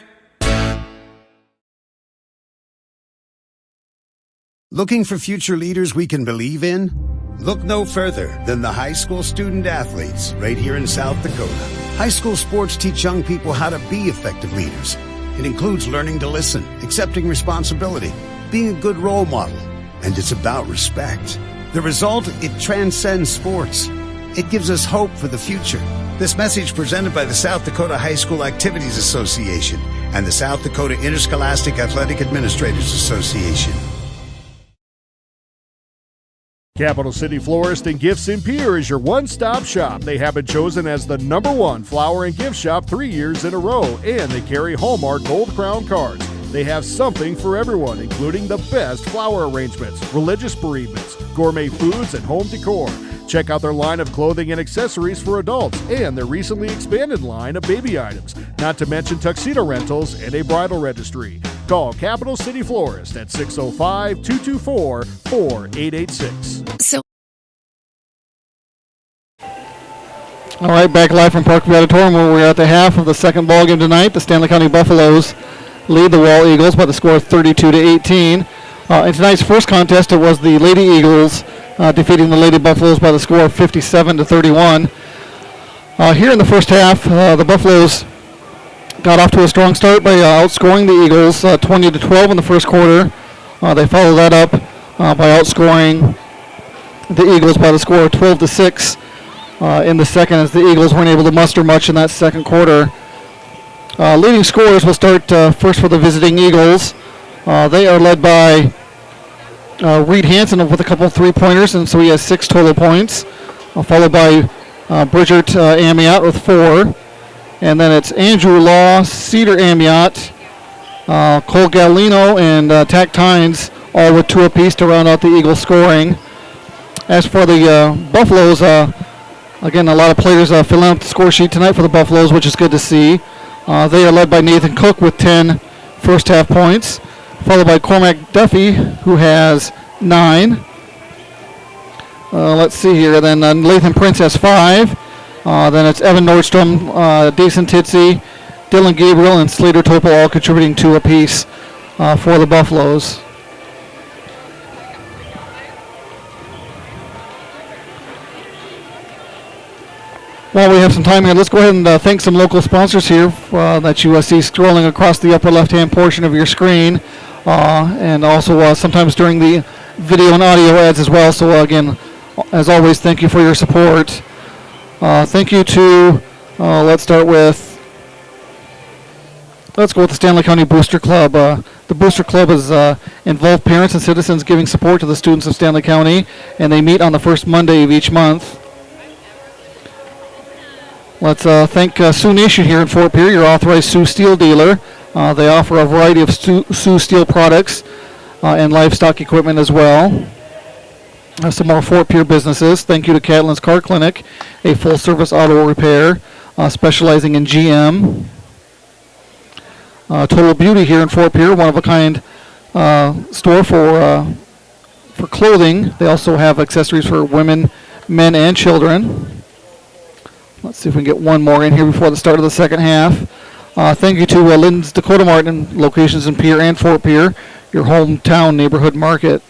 Speaker 10: Looking for future leaders we can believe in? Look no further than the high school student athletes right here in South Dakota. High school sports teach young people how to be effective leaders. It includes learning to listen, accepting responsibility, being a good role model, and it's about respect. The result, it transcends sports. It gives us hope for the future. This message presented by the South Dakota High School Activities Association and the South Dakota Interscholastic Athletic Administrators Association.
Speaker 18: Capital City Florist and Gifts in Pierre is your one-stop shop. They have been chosen as the #1 flower and gift shop 3 years in a row, and they carry Hallmark Gold Crown cards. They have something for everyone, including the best flower arrangements, religious bereavements, gourmet foods, and home decor. Check out their line of clothing and accessories for adults and their recently expanded line of baby items, not to mention tuxedo rentals and a bridal registry. Call Capital City Florist at 605-224-4886.
Speaker 17: All right, back live from Parkview Auditorium where we're at the half of the second ball game tonight. The Stanley County Buffaloes lead the Wall Eagles by the score of 32-18. In tonight's first contest, it was the Lady Eagles defeating the Lady Buffaloes by the score of 57-31. Here in the first half, the Buffaloes got off to a strong start by outscoring the Eagles 20-12 in the first quarter. They followed that up by outscoring the Eagles by the score of 12-6 in the second, as the Eagles weren't able to muster much in that second quarter. Leading scorers will start first for the visiting Eagles. They are led by Reed Hansen with a couple of three-pointers, and so he has 6 total points, followed by Bridget Amiot with 4. And then it's Andrew Law, Cedar Amiot, Cole Galino, and Tack Tynes, all with 2 apiece to round out the Eagles scoring. As for the Buffaloes, again, a lot of players filling out the score sheet tonight for the Buffaloes, which is good to see. They are led by Nathan Cook with 10 first half points, followed by Cormac Duffy, who has 9. Let's see here. Then Lathan Prince has 5. Then it's Evan Nordstrom, Dason Titsey, Dylan Gabriel, and Slater Topol all contributing 2 apiece for the Buffaloes. While we have some time here, let's go ahead and thank some local sponsors here that you see scrolling across the upper left-hand portion of your screen, and also sometimes during the video and audio ads as well. So again, as always, thank you for your support. Thank you to, let's go with the Stanley County Booster Club. The Booster Club is involved parents and citizens giving support to the students of Stanley County, and they meet on the first Monday of each month. Let's thank Sioux Nation here in Fort Pierre, your authorized Sioux Steel dealer. They offer a variety of Sioux Steel products, and livestock equipment as well. Some more Fort Pierre businesses. Thank you to Catalin's Car Clinic, a full-service auto repair specializing in GM. Total Beauty here in Fort Pierre, one-of-a-kind store for clothing. They also have accessories for women, men, and children. Let's see if we can get one more in here before the start of the second half. Thank you to Lynn's Dakota Martin, locations in Pierre and Fort Pierre, your hometown neighborhood market.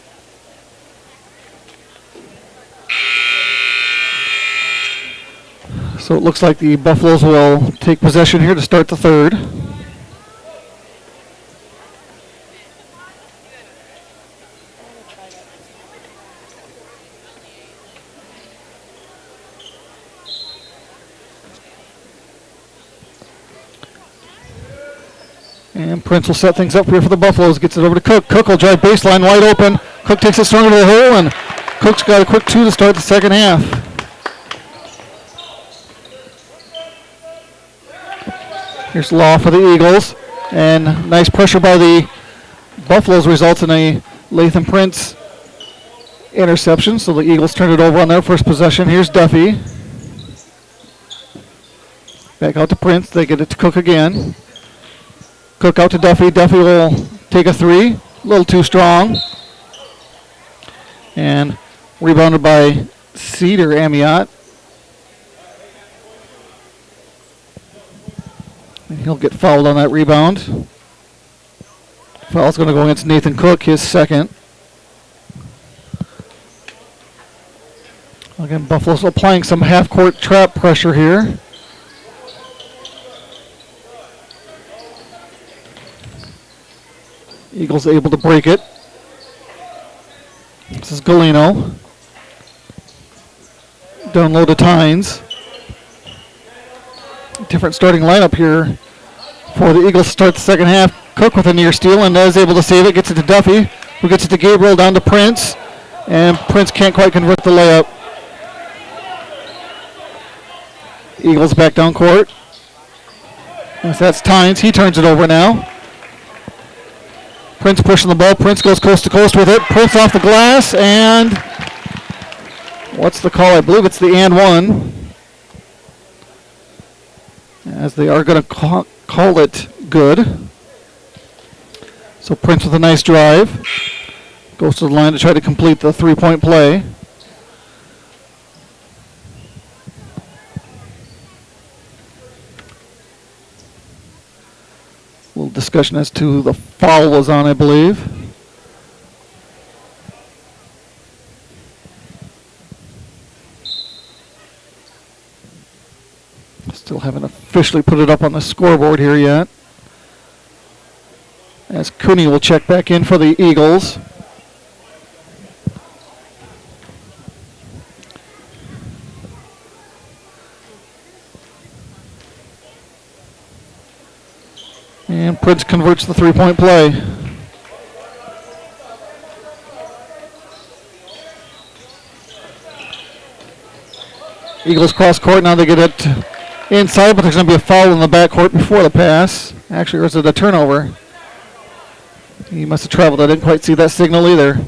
Speaker 17: So it looks like the Buffaloes will take possession here to start the third. And Prince will set things up here for the Buffaloes. Gets it over to Cook. Cook will drive baseline wide open. Cook takes it strong to the hole, and Cook's got a quick 2 to start the second half. Here's Law for the Eagles, and nice pressure by the Buffaloes results in a Latham Prince interception, so the Eagles turn it over on their first possession. Here's Duffy. Back out to Prince. They get it to Cook again. Cook out to Duffy. Duffy will take a 3. A little too strong. And rebounded by Cedar Amiot. And he'll get fouled on that rebound. Foul's going to go against Nathan Cook, his second. Again, Buffalo's applying some half-court trap pressure here. Eagles able to break it. This is Galeno. Down low to Tynes. Different starting lineup here for the Eagles to start the second half. Cook with a near steal and is able to save it. Gets it to Duffy, who gets it to Gabriel, down to Prince. And Prince can't quite convert the layup. Eagles back down court. Yes, that's Tynes. He turns it over now. Prince pushing the ball. Prince goes coast to coast with it. Prince off the glass, and what's the call? I believe it's the and one. As they are going to call it good. So Prince with a nice drive. Goes to the line to try to complete the three-point play. A little discussion as to who the foul was on, I believe. Still haven't officially put it up on the scoreboard here yet. As Cooney will check back in for the Eagles. And Prince converts the three-point play. Eagles cross court. Now they get it inside, but there's going to be a foul in the backcourt before the pass. Actually, or is it a turnover? He must have traveled. I didn't quite see that signal either.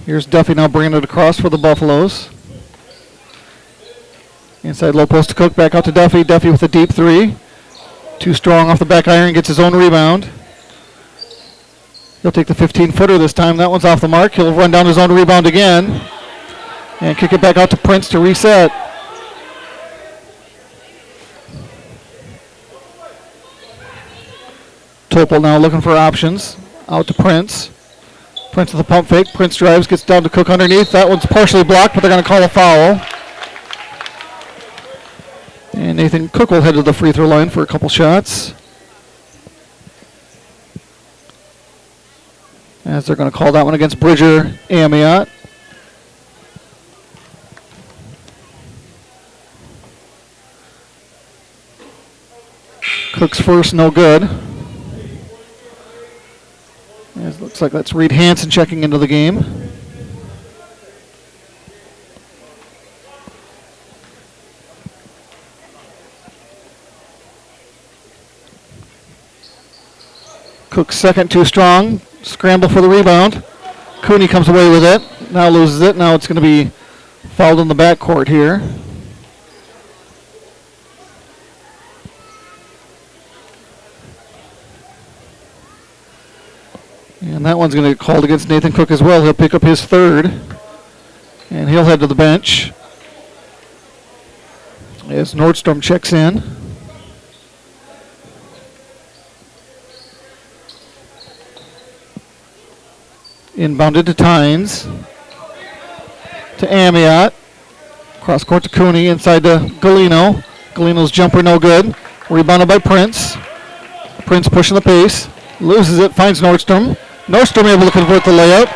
Speaker 17: Here's Duffy now bringing it across for the Buffaloes. Inside low post to Cook, back out to Duffy. Duffy with a deep 3. Too strong off the back iron, gets his own rebound. He'll take the 15-footer this time. That one's off the mark. He'll run down his own rebound again. And kick it back out to Prince to reset. Topol now looking for options. Out to Prince. Prince with a pump fake. Prince drives, gets down to Cook underneath. That one's partially blocked, but they're going to call a foul. And Nathan Cook will head to the free throw line for a couple shots. As they're going to call that one against Bridger Amiot. Cook's first, no good. As looks like that's Reed Hansen checking into the game. Cook second, too strong. Scramble for the rebound. Cooney comes away with it. Now loses it. Now it's going to be fouled in the backcourt here. And that one's going to get called against Nathan Cook as well. He'll pick up his third. And he'll head to the bench as Nordstrom checks in. Inbounded to Tynes. To Amiot. Cross court to Cooney. Inside to Galino. Galino's jumper no good. Rebounded by Prince. Prince pushing the pace. Loses it. Finds Nordstrom. Nordstrom able to convert the layup.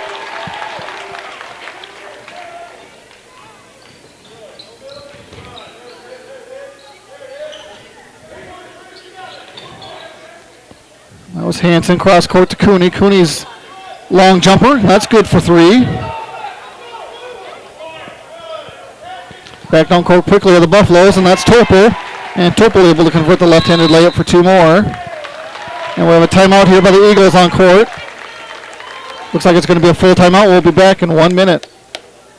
Speaker 17: That was Hansen. Cross court to Cooney. Cooney's long jumper. That's good for three. Back down court quickly of the Buffaloes, and that's Topol. And Topol able to convert the left-handed layup for two more. And we have a timeout here by the Eagles on court. Looks like it's going to be a full timeout. We'll be back in 1 minute.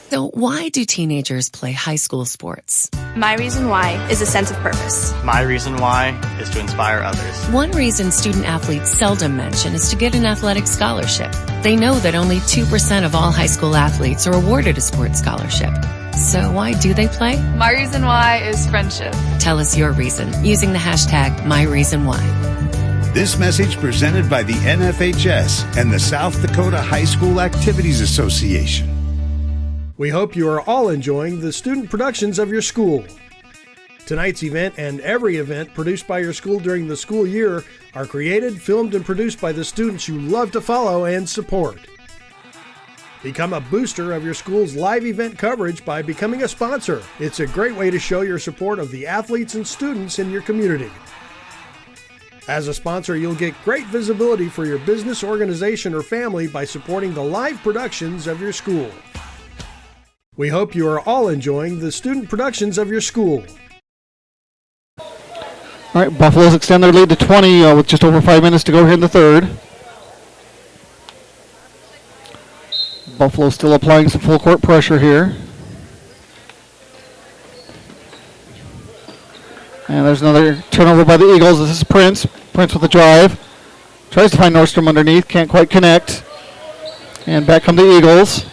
Speaker 7: So why do teenagers play high school sports?
Speaker 8: My reason why is a sense of purpose.
Speaker 9: My reason why is to inspire others.
Speaker 7: One reason student athletes seldom mention is to get an athletic scholarship. They know that only 2% of all high school athletes are awarded a sports scholarship. So why do they play?
Speaker 8: My reason why is friendship.
Speaker 7: Tell us your reason using the hashtag #MyReasonWhy.
Speaker 10: This message presented by the NFHS and the South Dakota High School Activities Association.
Speaker 11: We hope you are all enjoying the student productions of your school. Tonight's event and every event produced by your school during the school year are created, filmed, and produced by the students you love to follow and support. Become a booster of your school's live event coverage by becoming a sponsor. It's a great way to show your support of the athletes and students in your community. As a sponsor, you'll get great visibility for your business, organization, or family by supporting the live productions of your school. We hope you are all enjoying the student productions of your school.
Speaker 17: All right, Buffaloes extend their lead to 20 with just over 5 minutes to go here in the third. Buffalo still applying some full court pressure here. And there's another turnover by the Eagles. This is Prince. Prince with the drive. Tries to find Nordstrom underneath. Can't quite connect. And back come the Eagles.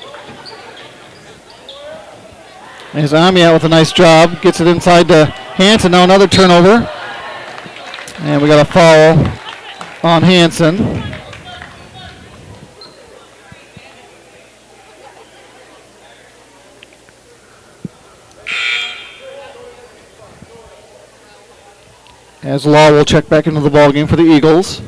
Speaker 17: There's Amiot with a nice job. Gets it inside to Hansen. Now another turnover. And we got a foul on Hansen. As Law will check back into the ballgame for the Eagles.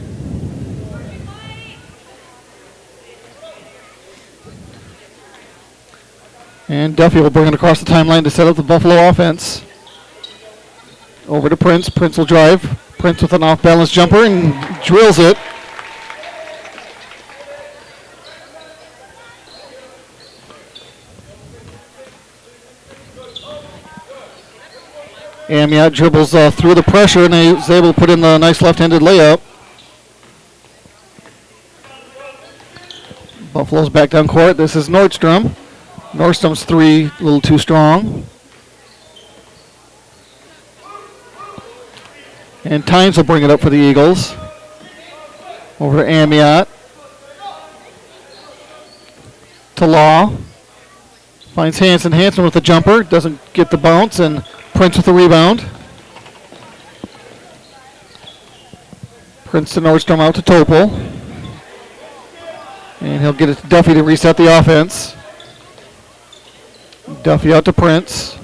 Speaker 17: And Duffy will bring it across the timeline to set up the Buffalo offense. Over to Prince. Prince will drive. Prince with an off-balance jumper and drills it. Amiot dribbles through the pressure and is able to put in the nice left-handed layup. Buffalo's back down court. This is Nordstrom. Nordstrom's three a little too strong. And Tynes will bring it up for the Eagles. Over to Amiot. To Law. Finds Hansen. Hansen with the jumper. Doesn't get the bounce. And Prince with the rebound. Prince to Nordstrom out to Topol. And he'll get it to Duffy to reset the offense. Duffy out to Prince.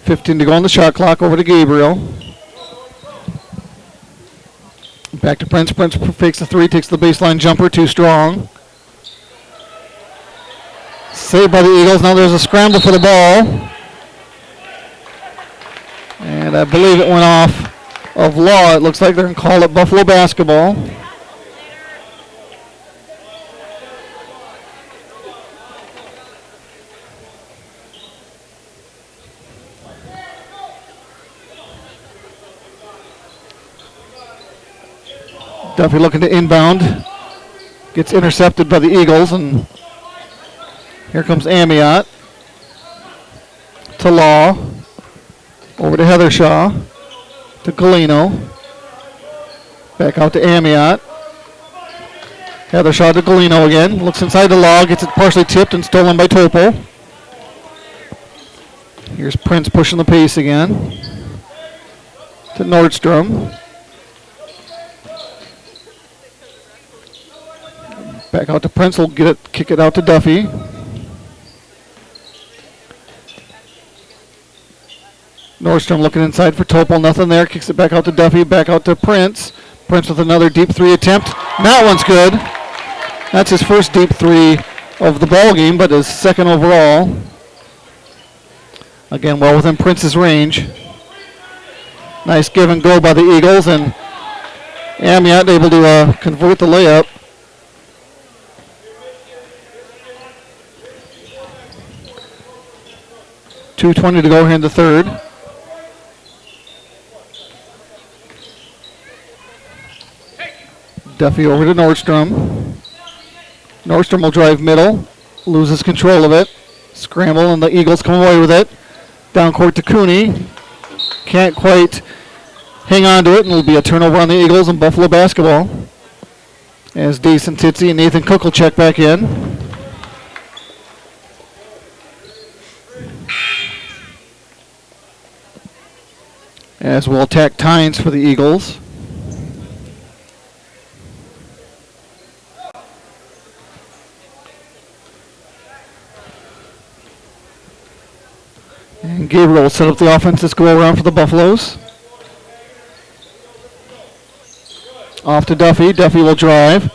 Speaker 17: $15 to go on the shot clock. Over to Gabriel. Back to Prince. Prince fakes the three, takes the baseline jumper, too strong. Saved by the Eagles. Now there's a scramble for the ball. And I believe it went off of Law. It looks like they're going to call it Buffalo basketball. Duffy looking to inbound. Gets intercepted by the Eagles, and here comes Amiot. To Law. Over to Heathershaw. To Galeno. Back out to Amiot. Heathershaw to Galeno again. Looks inside the Law. Gets it partially tipped and stolen by Topol. Here's Prince pushing the pace again. To Nordstrom. Back out to Prince. Will get it, kick it out to Duffy. Nordstrom looking inside for Topol. Nothing there. Kicks it back out to Duffy. Back out to Prince. Prince with another deep three attempt. That one's good. That's his first deep three of the ball game, but his second overall. Again, well within Prince's range. Nice give and go by the Eagles, and Amiot able to convert the layup. .220 to go here in the third. Duffy over to Nordstrom. Nordstrom will drive middle, loses control of it. Scramble, and the Eagles come away with it. Down court to Cooney. Can't quite hang on to it, and it'll be a turnover on the Eagles and Buffalo basketball. As Deese and Titsy and Nathan Cook will check back in. As we'll attack Tynes for the Eagles. And Gabriel will set up the offense this go around for the Buffaloes. Off to Duffy. Duffy will drive.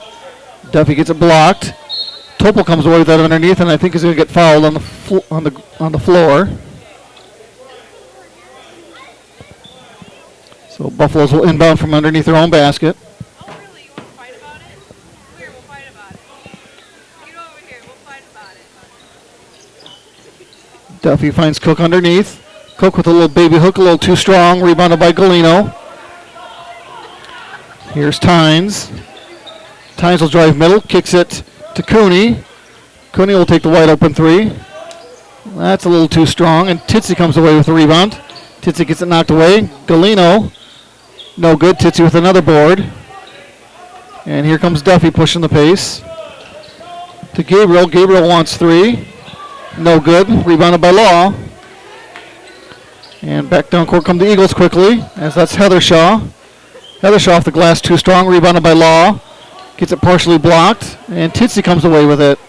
Speaker 17: Duffy gets it blocked. Topol comes away with that underneath, and I think he's going to get fouled on the floor. So Buffaloes will inbound from underneath their own basket. Duffy finds Cook underneath. Cook with a little baby hook, a little too strong. Rebounded by Galeno. Here's Tynes. Tynes will drive middle, kicks it to Cooney. Cooney will take the wide open three. That's a little too strong, and Titsy comes away with the rebound. Titsy gets it knocked away. Galeno, no good. Titsy with another board. And here comes Duffy pushing the pace. To Gabriel. Gabriel wants three. No good. Rebounded by Law. And back down court come the Eagles quickly, as that's Heathershaw. Heathershaw off the glass, too strong. Rebounded by Law. Gets it partially blocked, and Titsy comes away with it.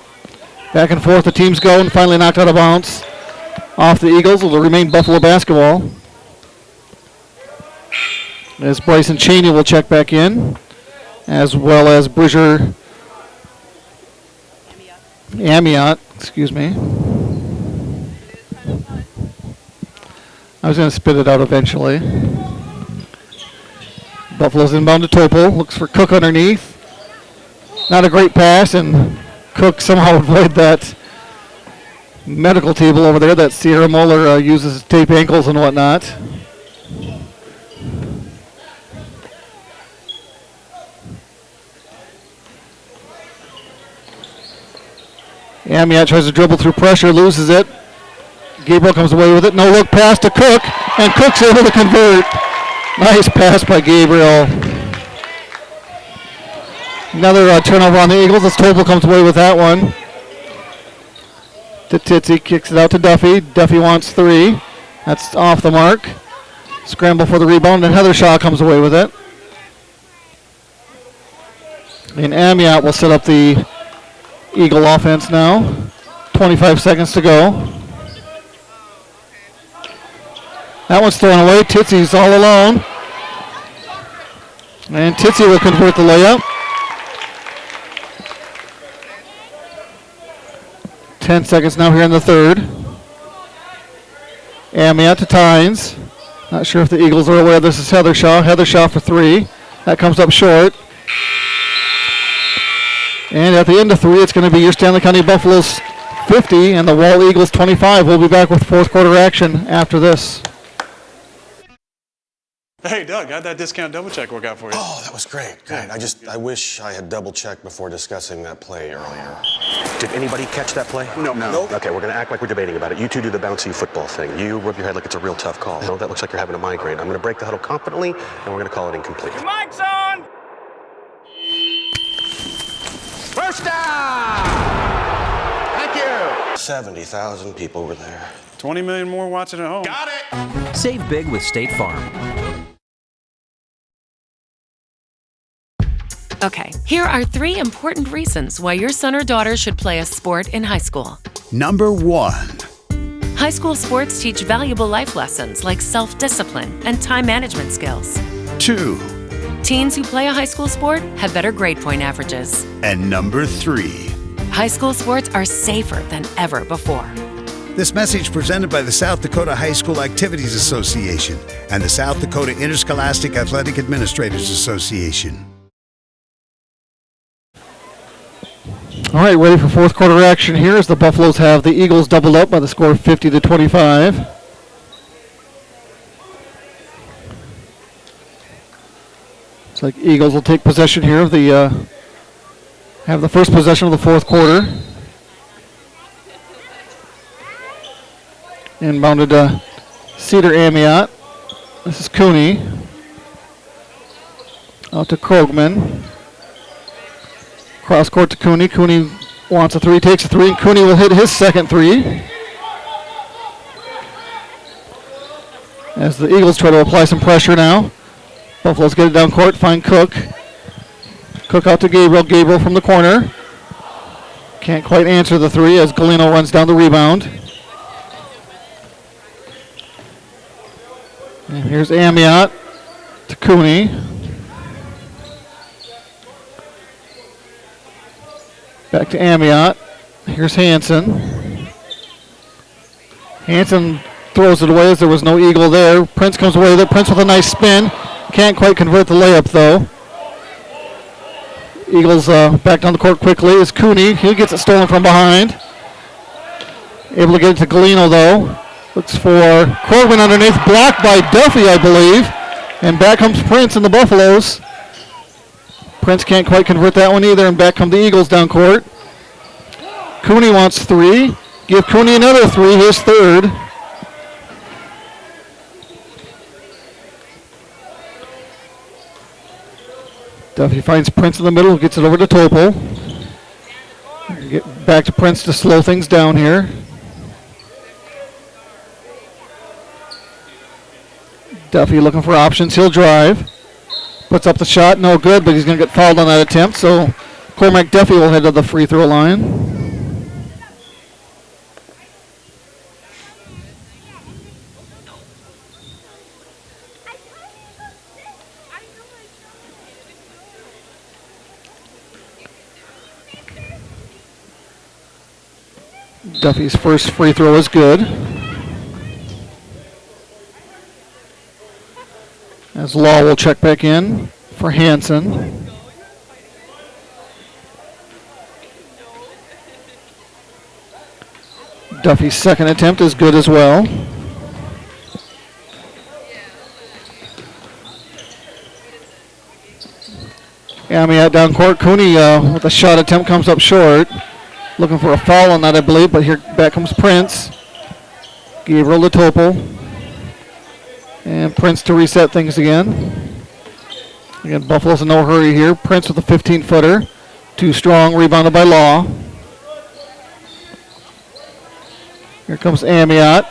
Speaker 17: Back and forth the teams go, and finally knocked out of bounds. Off the Eagles will remain Buffalo basketball. As Bryson Cheney will check back in, as well as Bridger Amiot, excuse me. I was going to spit it out eventually. Buffalo's inbound to Topol. Looks for Cook underneath. Not a great pass, and Cook somehow avoided that medical table over there that Sierra Moeller uses to tape ankles and whatnot. Amiot tries to dribble through pressure, loses it. Gabriel comes away with it. No look pass to Cook, and Cook's able to convert. Nice pass by Gabriel. Another turnover on the Eagles as Topol comes away with that one. To Titsy, kicks it out to Duffy. Duffy wants three. That's off the mark. Scramble for the rebound, and Heathershaw comes away with it. And Amiot will set up the Eagle offense now. 25 seconds to go. That one's thrown away. Titsy's all alone. And Titsy will convert the layup. 10 seconds now here in the third. Amiot to Tynes. Not sure if the Eagles are aware this is Heathershaw. Heathershaw for three. That comes up short. And at the end of three, it's going to be your Stanley County Buffaloes 50 and the Wall Eagles 25. We'll be back with fourth quarter action after this.
Speaker 12: Hey, Doug, how'd that discount double check work out for you?
Speaker 13: Oh, that was great. Great. I wish I had double checked before discussing that play earlier.
Speaker 14: Did anybody catch that play?
Speaker 13: No.
Speaker 14: Okay, we're going to act like we're debating about it. You two do the bouncy football thing. You rub your head like it's a real tough call. No, that looks like you're having a migraine. I'm going to break the huddle confidently, and we're going to call it incomplete.
Speaker 21: Your mic's on! First down! Thank you!
Speaker 13: 70,000 people were there.
Speaker 12: 20 million more watching at home.
Speaker 21: Got it!
Speaker 3: Save big with State Farm.
Speaker 7: Okay, here are 3 important reasons why your son or daughter should play a sport in high school.
Speaker 10: Number 1.
Speaker 7: High school sports teach valuable life lessons like self-discipline and time management skills.
Speaker 10: 2.
Speaker 7: Teens who play a high school sport have better grade point averages.
Speaker 10: And number 3.
Speaker 7: High school sports are safer than ever before.
Speaker 10: This message presented by the South Dakota High School Activities Association and the South Dakota Interscholastic Athletic Administrators Association.
Speaker 17: All right, ready for fourth quarter action here as the Buffaloes have the Eagles doubled up by the score of 50-25. Looks like Eagles will take possession here of the have the first possession of the fourth quarter. Inbounded Cedar Amiot. This is Cooney. Out to Krogman. Cross court to Cooney. Cooney wants a 3, takes a 3. Cooney will hit his second 3. As the Eagles try to apply some pressure now. Buffaloes get it down court, find Cook. Cook out to Gabriel. Gabriel from the corner. Can't quite answer the 3 as Galeno runs down the rebound. And here's Amiot to Cooney. Back to Amiot. Here's Hansen. Hansen throws it away as there was no Eagle there. Prince comes away with it. Prince with a nice spin. Can't quite convert the layup though. Eagles back down the court quickly as Cooney. He gets it stolen from behind. Able to get it to Galeno though. Looks for Krogman underneath. Blocked by Duffy, I believe. And back comes Prince and the Buffaloes. Prince can't quite convert that one either, and back come the Eagles down court. Cooney wants 3. Give Cooney another 3, his third. Duffy finds Prince in the middle, gets it over to Topol. Get back to Prince to slow things down here. Duffy looking for options, he'll drive. Puts up the shot, no good, but he's going to get fouled on that attempt, so Cormac Duffy will head to the free throw line. Duffy's first free throw is good. As Law will check back in for Hansen. Duffy's second attempt is good as well. Amiot down court. Cooney with a shot attempt comes up short. Looking for a foul on that, I believe, but here back comes Prince. Gabriel to Topol. And Prince to reset things again. Again, Buffalo's in no hurry here. Prince with a 15-footer. Too strong, rebounded by Law. Here comes Amiot.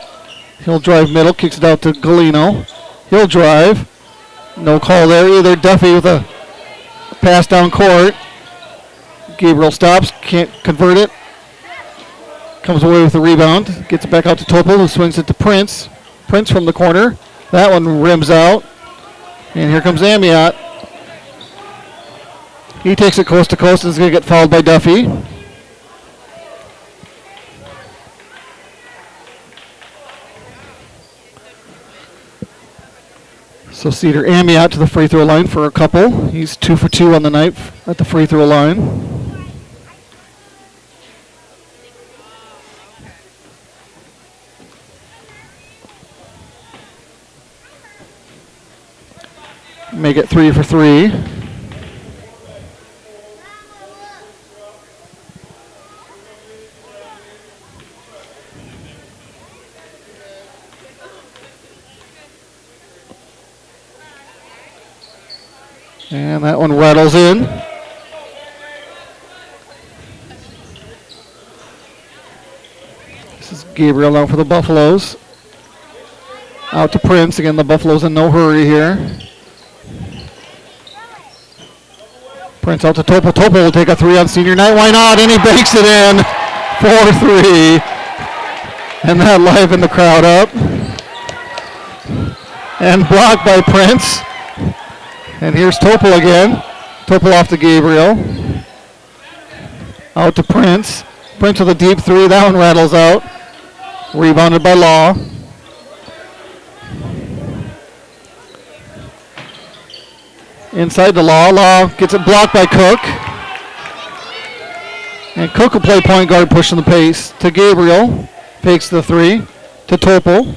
Speaker 17: He'll drive middle, kicks it out to Galeno. He'll drive. No call there either. Duffy with a pass down court. Gabriel stops, can't convert it. Comes away with the rebound. Gets it back out to Topol, who swings it to Prince. Prince from the corner. That one rims out. And here comes Amiot. He takes it coast to coast and is going to get fouled by Duffy. So Cedar Amiot to the free throw line for a couple. He's 2 for 2 on the night at the free throw line. Make it 3 for 3. And that one rattles in. This is Gabriel now for the Buffaloes. Out to Prince. Again, the Buffaloes in no hurry here. Prince out to Topo. Topo will take a 3 on senior night. Why not? And he banks it in. 4-3. And that livened the crowd up. And blocked by Prince. And here's Topol again. Topol off to Gabriel. Out to Prince. Prince with a deep 3. That one rattles out. Rebounded by Law. Inside the Law. Law gets it blocked by Cook. And Cook will play point guard, pushing the pace to Gabriel. Fakes the 3 to Topol.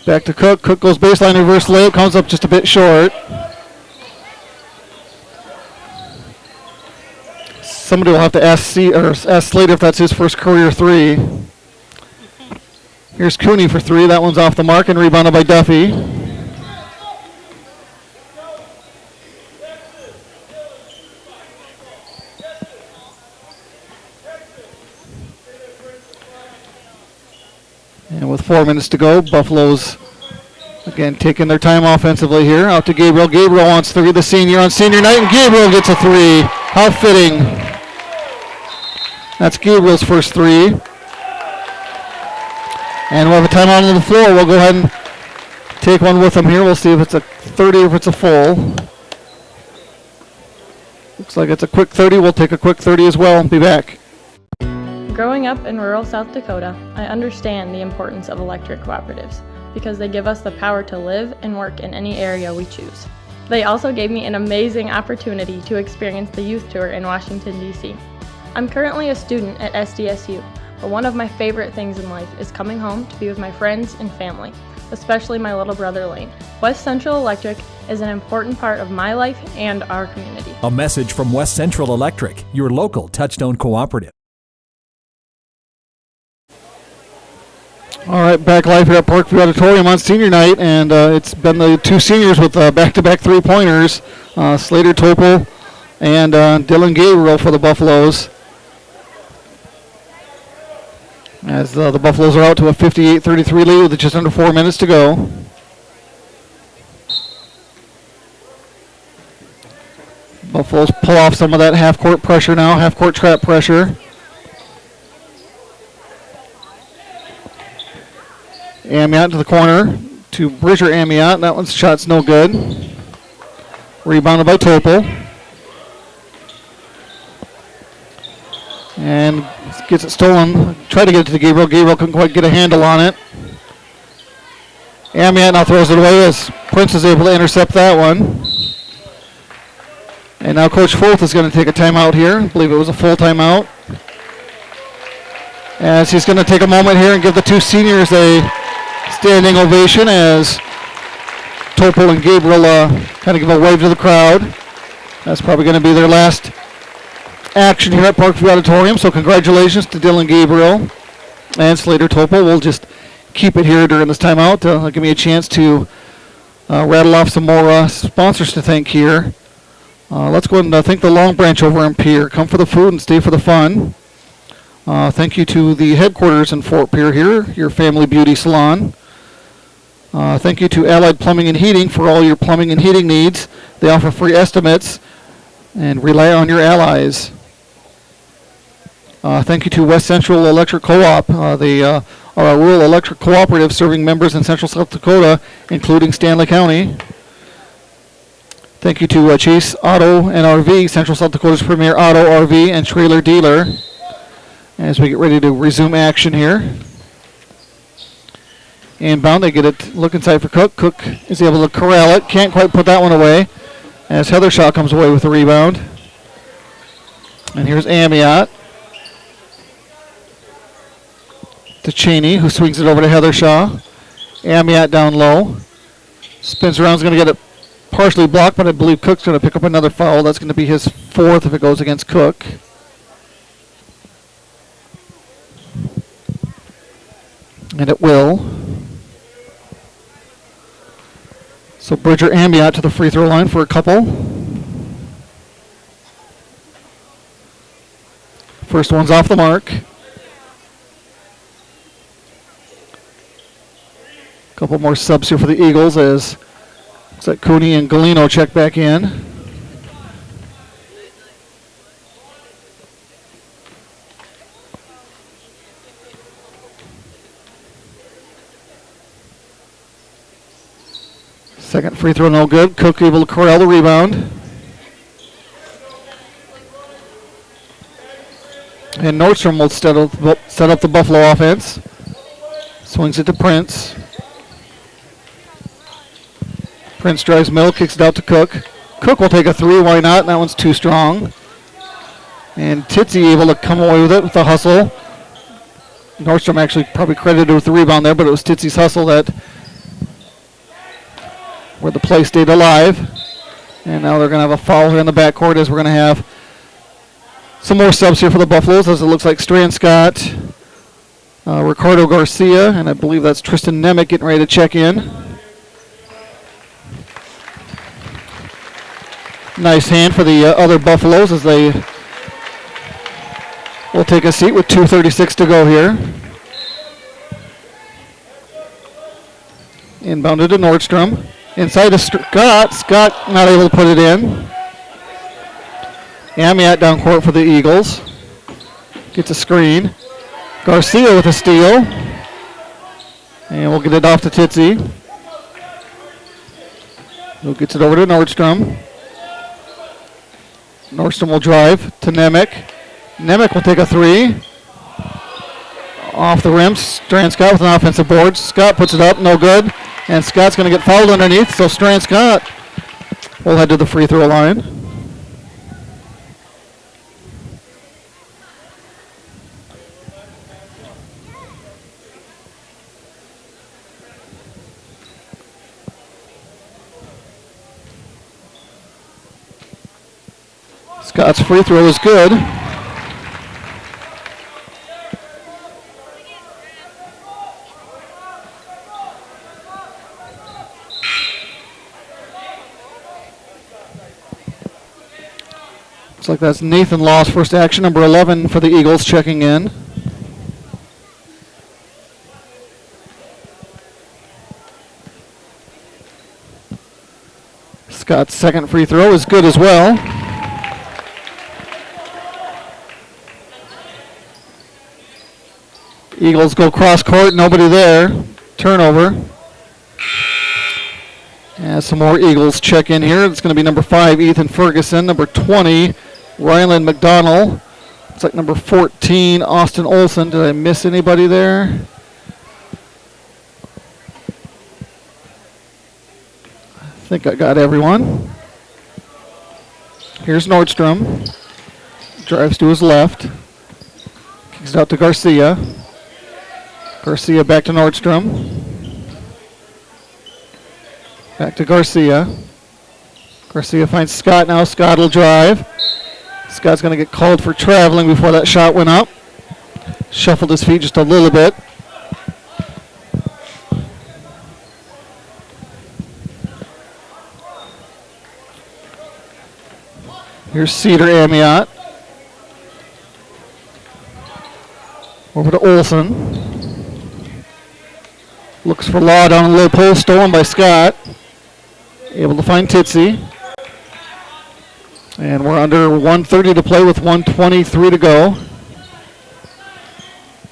Speaker 17: Back to Cook. Cook goes baseline reverse layup. Comes up just a bit short. Somebody will have to ask Slater if that's his first career 3. Here's Cooney for 3. That one's off the mark and rebounded by Duffy. And with 4 minutes to go, Buffaloes again taking their time offensively here. Out to Gabriel. Gabriel wants 3. The senior on senior night, and Gabriel gets a 3. How fitting. That's Gabriel's first 3. And we'll have a timeout on the floor. We'll go ahead and take one with them here. We'll see if it's a 30 or if it's a full. Looks like it's a quick 30. We'll take a quick 30 as well. Be back.
Speaker 6: Growing up in rural South Dakota, I understand the importance of electric cooperatives because they give us the power to live and work in any area we choose. They also gave me an amazing opportunity to experience the youth tour in Washington, D.C. I'm currently a student at SDSU, but one of my favorite things in life is coming home to be with my friends and family, especially my little brother Lane. West Central Electric is an important part of my life and our community.
Speaker 3: A message from West Central Electric, your local Touchstone cooperative.
Speaker 17: All right, back live here at Parkview Auditorium on senior night, and it's been the 2 seniors with back-to-back 3-pointers, Slater Topol and Dylan Gabriel for the Buffaloes. As the Buffaloes are out to a 58-33 lead with just under 4 minutes to go. Buffaloes pull off some of that half-court pressure now, half-court trap pressure. Amiot to the corner to Bridger Amiot. That one's shot's no good. Rebounded by Topol. And gets it stolen. Tried to get it to Gabriel. Gabriel couldn't quite get a handle on it. Amiot now throws it away as Prince is able to intercept that one. And now Coach Fulth is going to take a timeout here. I believe it was a full timeout. As he's going to take a moment here and give the 2 seniors a standing ovation as Topol and Gabriel kind of give a wave to the crowd. That's probably going to be their last action here at Parkview Auditorium. So congratulations to Dylan Gabriel and Slater Topol. We'll just keep it here during this timeout to give me a chance to rattle off some more sponsors to thank here. Let's go ahead and thank the Long Branch over in Pierre. Come for the food and stay for the fun. Thank you to the headquarters in Fort Pierre here, your family beauty salon. Thank you to Allied Plumbing and Heating for all your plumbing and heating needs. They offer free estimates and rely on your allies. Thank you to West Central Electric Co-op. They are a rural electric cooperative serving members in Central South Dakota, including Stanley County. Thank you to Chase Auto and RV, Central South Dakota's premier auto, RV, and trailer dealer. As we get ready to resume action here. Inbound, they get it, look inside for Cook. Cook is able to corral it, can't quite put that one away. As Heathershaw comes away with the rebound. And here's Amiot. To Cheney, who swings it over to Heathershaw. Amiot down low. Spins around, is going to get it partially blocked, but I believe Cook's going to pick up another foul. That's going to be his 4th if it goes against Cook. And it will. So Bridger Ambiot to the free throw line for a couple. First one's off the mark. Couple more subs here for the Eagles as looks like Cooney and Galino check back in. Second free throw no good. Cook able to corral the rebound. And Nordstrom will set up the Buffalo offense. Swings it to Prince. Prince drives middle, kicks it out to Cook. Cook will take a 3, why not? That one's too strong. And Titsy able to come away with it with the hustle. Nordstrom actually probably credited with the rebound there, but it was Titsy's hustle that where the play stayed alive. And now they're going to have a foul here in the backcourt as we're going to have some more subs here for the Buffaloes, as it looks like Strand Scott, Ricardo Garcia, and I believe that's Tristan Nemec getting ready to check in. Nice hand for the other Buffaloes as they will take a seat with 2:36 to go here. Inbounded to Nordstrom. Inside to Scott. Scott not able to put it in. Amiat down court for the Eagles. Gets a screen. Garcia with a steal. And we'll get it off to Titsy. Who gets it over to Nordstrom. Nordstrom will drive to Nemec. Nemec will take a 3. Off the rim. Strand Scott with an offensive board. Scott puts it up. No good. And Scott's going to get fouled underneath. So Strand Scott will head to the free throw line. Scott's free throw is good. Looks like that's Nathan Law's first action, number 11 for the Eagles checking in. Scott's second free throw is good as well. Eagles go cross court, nobody there. Turnover. And some more Eagles check in here. It's going to be number 5, Ethan Ferguson. Number 20, Ryland McDonald. It's like number 14, Austin Olson. Did I miss anybody there? I think I got everyone. Here's Nordstrom. Drives to his left. Kicks it out to Garcia. Garcia back to Nordstrom. Back to Garcia. Garcia finds Scott now. Scott will drive. Scott's going to get called for traveling before that shot went up. Shuffled his feet just a little bit. Here's Cedar Amiot. Over to Olson. Looks for Law down the low post, stolen by Scott. Able to find Titsy. And we're under 1:30 to play with 1:23 to go.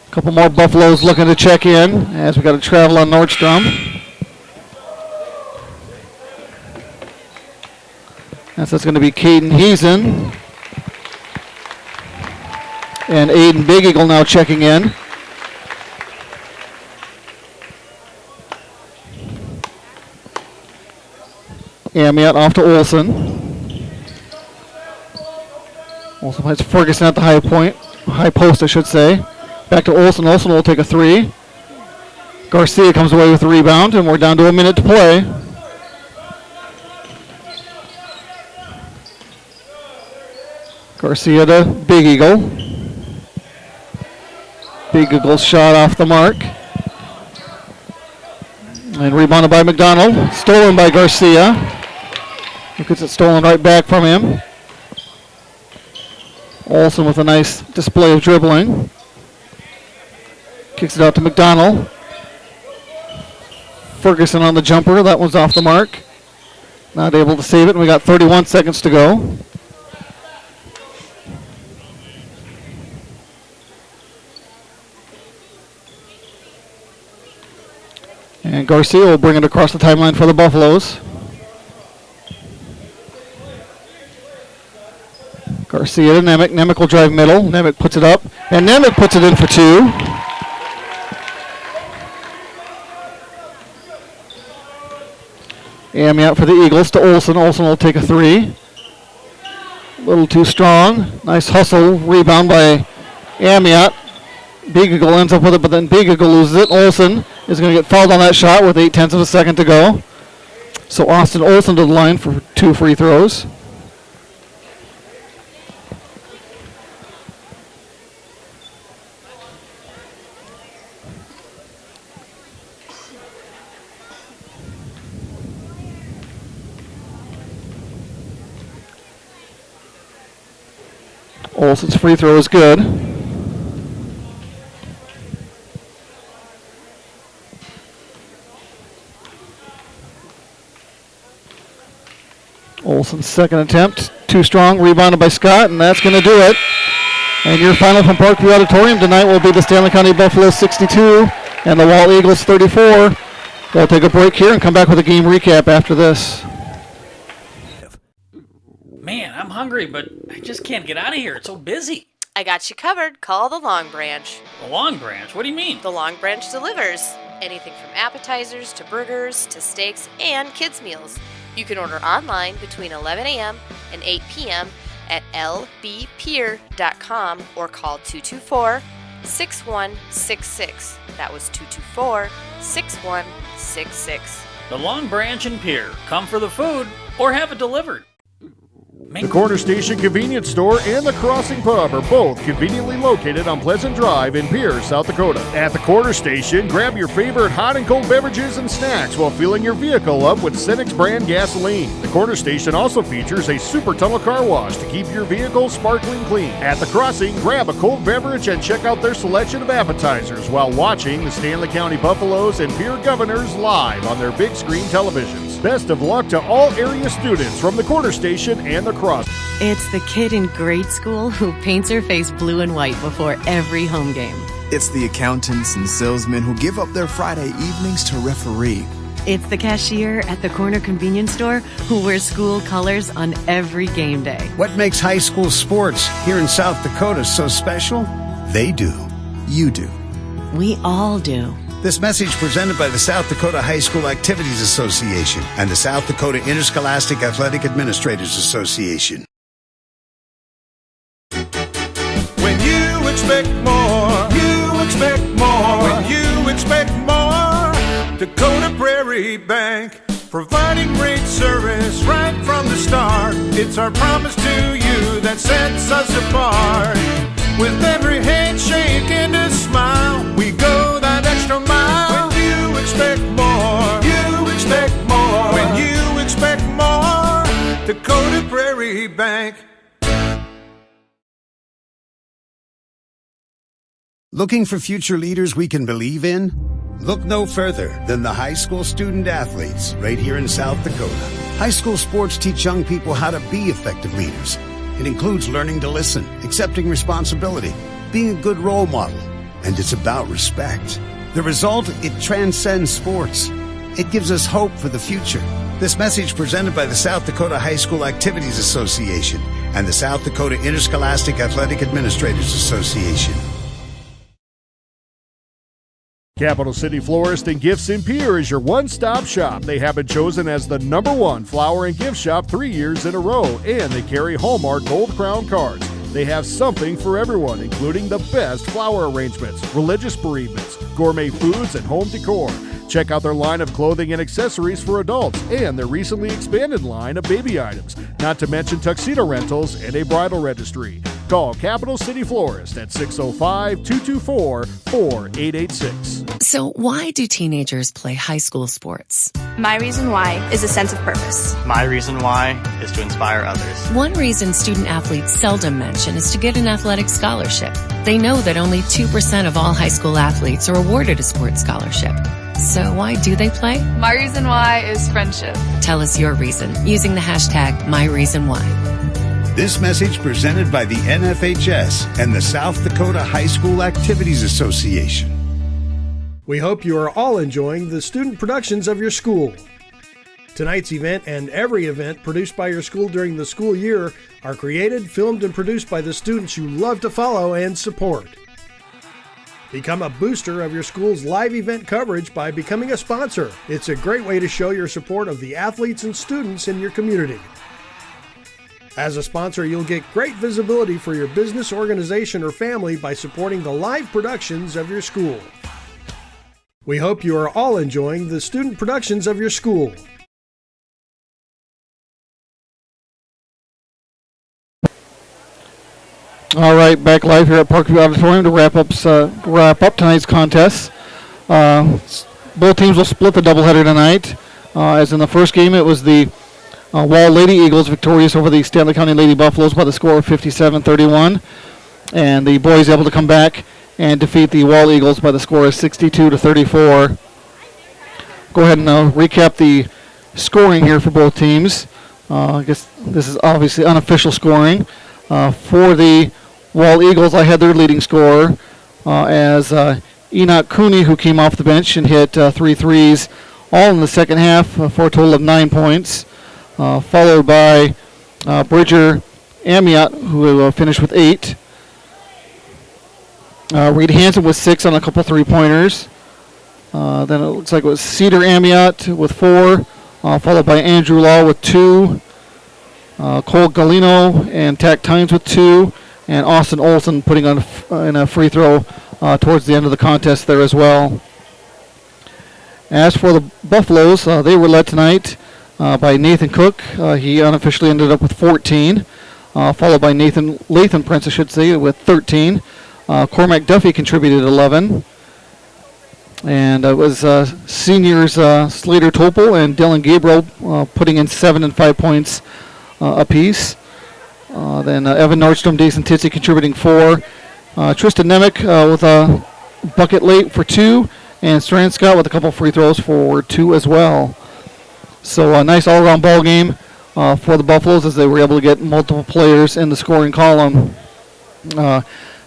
Speaker 17: A couple more Buffaloes looking to check in as we got to travel on Nordstrom. That's going to be Caden Heason. And Aiden Big Eagle now checking in. Amiot off to Olson. Olson finds Ferguson at the high post, I should say. Back to Olson. Olson will take a 3. Garcia comes away with the rebound, and we're down to a minute to play. Garcia to Big Eagle. Big Eagle shot off the mark. And rebounded by McDonald. Stolen by Garcia. He gets it stolen right back from him. Olsen with a nice display of dribbling. Kicks it out to McDonald. Ferguson on the jumper. That one's off the mark. Not able to save it, and we got 31 seconds to go. And Garcia will bring it across the timeline for the Buffaloes. Garcia to Nemec. Nemec will drive middle. Nemec puts it up. And Nemec puts it in for two. Amy out for the Eagles to Olsen. Olsen will take a three. A little too strong. Nice hustle. Rebound by Amiot. Big Eagle ends up with it, but then Big Eagle loses it. Olsen is going to get fouled on that shot with 0.8 of a second to go. So Austin Olsen to the line for 2 free throws. Olsen's free throw is good. Olsen's second attempt, too strong, rebounded by Scott, and that's going to do it. And your final from Parkview Auditorium tonight will be the Stanley County Buffaloes 62 and the Wall Eagles 34. We'll take a break here and come back with a game recap after this.
Speaker 15: Man, I'm hungry, but I just can't get out of here. It's so busy.
Speaker 16: I got you covered. Call the Long Branch.
Speaker 15: The Long Branch? What do you mean?
Speaker 16: The Long Branch delivers. Anything from appetizers to burgers to steaks and kids' meals. You can order online between 11 a.m. and 8 p.m. at lbpier.com or call 224-6166. That was 224-6166.
Speaker 15: The Long Branch and Pier. Come for the food or have it delivered.
Speaker 18: The Corner Station Convenience Store and the Crossing Pub are both conveniently located on Pleasant Drive in Pierre, South Dakota. At the Corner Station, grab your favorite hot and cold beverages and snacks while filling your vehicle up with Cenex brand gasoline. The Corner Station also features a super tunnel car wash to keep your vehicle sparkling clean. At the Crossing, grab a cold beverage and check out their selection of appetizers while watching the Stanley County Buffaloes and Pierre Governors live on their big screen televisions. Best of luck to all area students from the Corner Station and the Crossing.
Speaker 19: It's the kid in grade school who paints her face blue and white before every home game.
Speaker 20: It's the accountants and salesmen who give up their Friday evenings to referee.
Speaker 19: It's the cashier at the corner convenience store who wears school colors on every game day.
Speaker 10: What makes high school sports here in South Dakota so special? They do. You do.
Speaker 19: We all do.
Speaker 10: This message presented by the South Dakota High School Activities Association and the South Dakota Interscholastic Athletic Administrators Association.
Speaker 21: When you expect more, you expect more. When you expect more, Dakota Prairie Bank, providing great service right from the start. It's our promise to you that sets us apart. With every handshake and a smile, we go that extra mile. When you expect more, you expect more. When you expect more, Dakota Prairie Bank.
Speaker 10: Looking for future leaders we can believe in? Look no further than the high school student athletes right here in South Dakota. High school sports teach young people how to be effective leaders. It includes learning to listen, accepting responsibility, being a good role model, and it's about respect. The result, it transcends sports. It gives us hope for the future. This message presented by the South Dakota High School Activities Association and the South Dakota Interscholastic Athletic Administrators Association.
Speaker 18: Capital City Florist and Gifts in Pierre is your one-stop shop. They have been chosen as the #1 flower and gift shop 3 years in a row, and they carry Hallmark Gold Crown cards. They have something for everyone, including the best flower arrangements, religious bereavements, gourmet foods, and home decor. Check out their line of clothing and accessories for adults and their recently expanded line of baby items, not to mention tuxedo rentals and a bridal registry. Call Capital City Florist at 605-224-4886.
Speaker 7: So why do teenagers play high school sports?
Speaker 8: My reason why is a sense of purpose.
Speaker 9: My reason why is to inspire others.
Speaker 7: One reason student athletes seldom mention is to get an athletic scholarship. They know that only 2% of all high school athletes are awarded a sports scholarship. So why do they play?
Speaker 8: My reason why is friendship.
Speaker 7: Tell us your reason using the hashtag #MyReasonWhy.
Speaker 10: This message presented by the NFHS and the South Dakota High School Activities Association.
Speaker 11: We hope you are all enjoying the student productions of your school. Tonight's event and every event produced by your school during the school year are created, filmed, and produced by the students you love to follow and support. Become a booster of your school's live event coverage by becoming a sponsor. It's a great way to show your support of the athletes and students in your community. As a sponsor, you'll get great visibility for your business, organization, or family by supporting the live productions of your school. We hope you are all enjoying the student productions of your school.
Speaker 17: All right, back live here at Parkview Auditorium to wrap up tonight's contest. Both teams will split the doubleheader tonight. As in the first game, it was the Wall Lady Eagles victorious over the Stanley County Lady Buffaloes by the score of 57-31. And the boys able to come back and defeat the Wall Eagles by the score of 62-34. Go ahead and recap the scoring here for both teams. I guess this is obviously unofficial scoring. For the Wall Eagles, I had their leading scorer as Enoch Cooney, who came off the bench and hit 3 threes, all in the second half for a total of 9 points, followed by Bridger Amiot, who finished with 8. Reed Hansen with 6 on a couple three-pointers. Then it looks like it was Cedar Amiot with 4, followed by Andrew Law with 2. Cole Galino and Tack Tynes with 2, and Austin Olson putting on in a free throw towards the end of the contest there as well. As for the Buffaloes, they were led tonight by Nathan Cook. He unofficially ended up with 14, followed by Lathan Prince, I should say, with 13. Cormac Duffy contributed 11. And it was seniors Slater Topol and Dylan Gabriel putting in 7 and 5 points apiece. Then Evan Nordstrom, Jason Titsey contributing 4. Tristan Nemec with a bucket late for 2. And Strand Scott with a couple free throws for 2 as well. So a nice all-around ball game for the Buffaloes as they were able to get multiple players in the scoring column.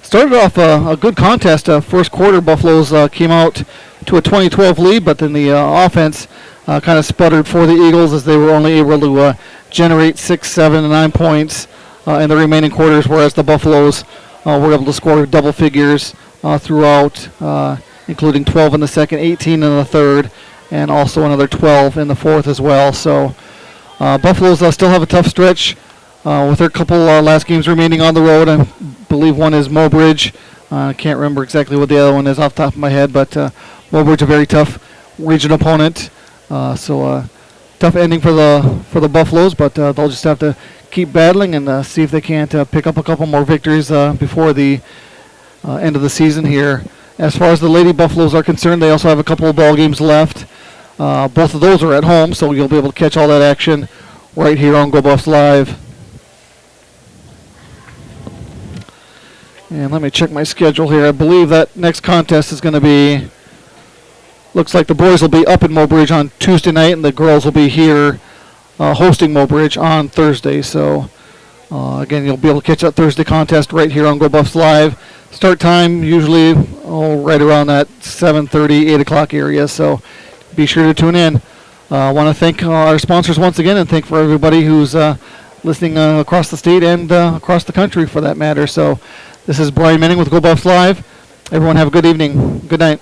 Speaker 17: Started off a good contest. First quarter, Buffaloes came out to a 20-12 lead, but then the offense kind of sputtered for the Eagles as they were only able to generate 6, 7, and 9 points in the remaining quarters, whereas the Buffaloes were able to score double figures throughout, including 12 in the second, 18 in the third, and also another 12 in the fourth as well. So Buffaloes still have a tough stretch with their couple last games remaining on the road. I believe one is Mobridge. I can't remember exactly what the other one is off the top of my head, but Mobridge, a very tough region opponent. So tough ending for the Buffaloes, but they'll just have to keep battling and see if they can't pick up a couple more victories before the end of the season here. As far as the Lady Buffaloes are concerned, they also have a couple of ball games left. Both of those are at home, so you'll be able to catch all that action right here on Go Buffs Live. And let me check my schedule here. I believe that next contest is going to be, looks like the boys will be up in Mobridge on Tuesday night, and the girls will be here hosting Mobridge on Thursday. So, again, you'll be able to catch that Thursday contest right here on Go Buffs Live. Start time usually right around that 7:30, 8 o'clock area. So be sure to tune in. I want to thank our sponsors once again, and thank for everybody who's listening across the state and across the country for that matter. So this is Brian Menning with Go Buffs Live. Everyone have a good evening. Good night.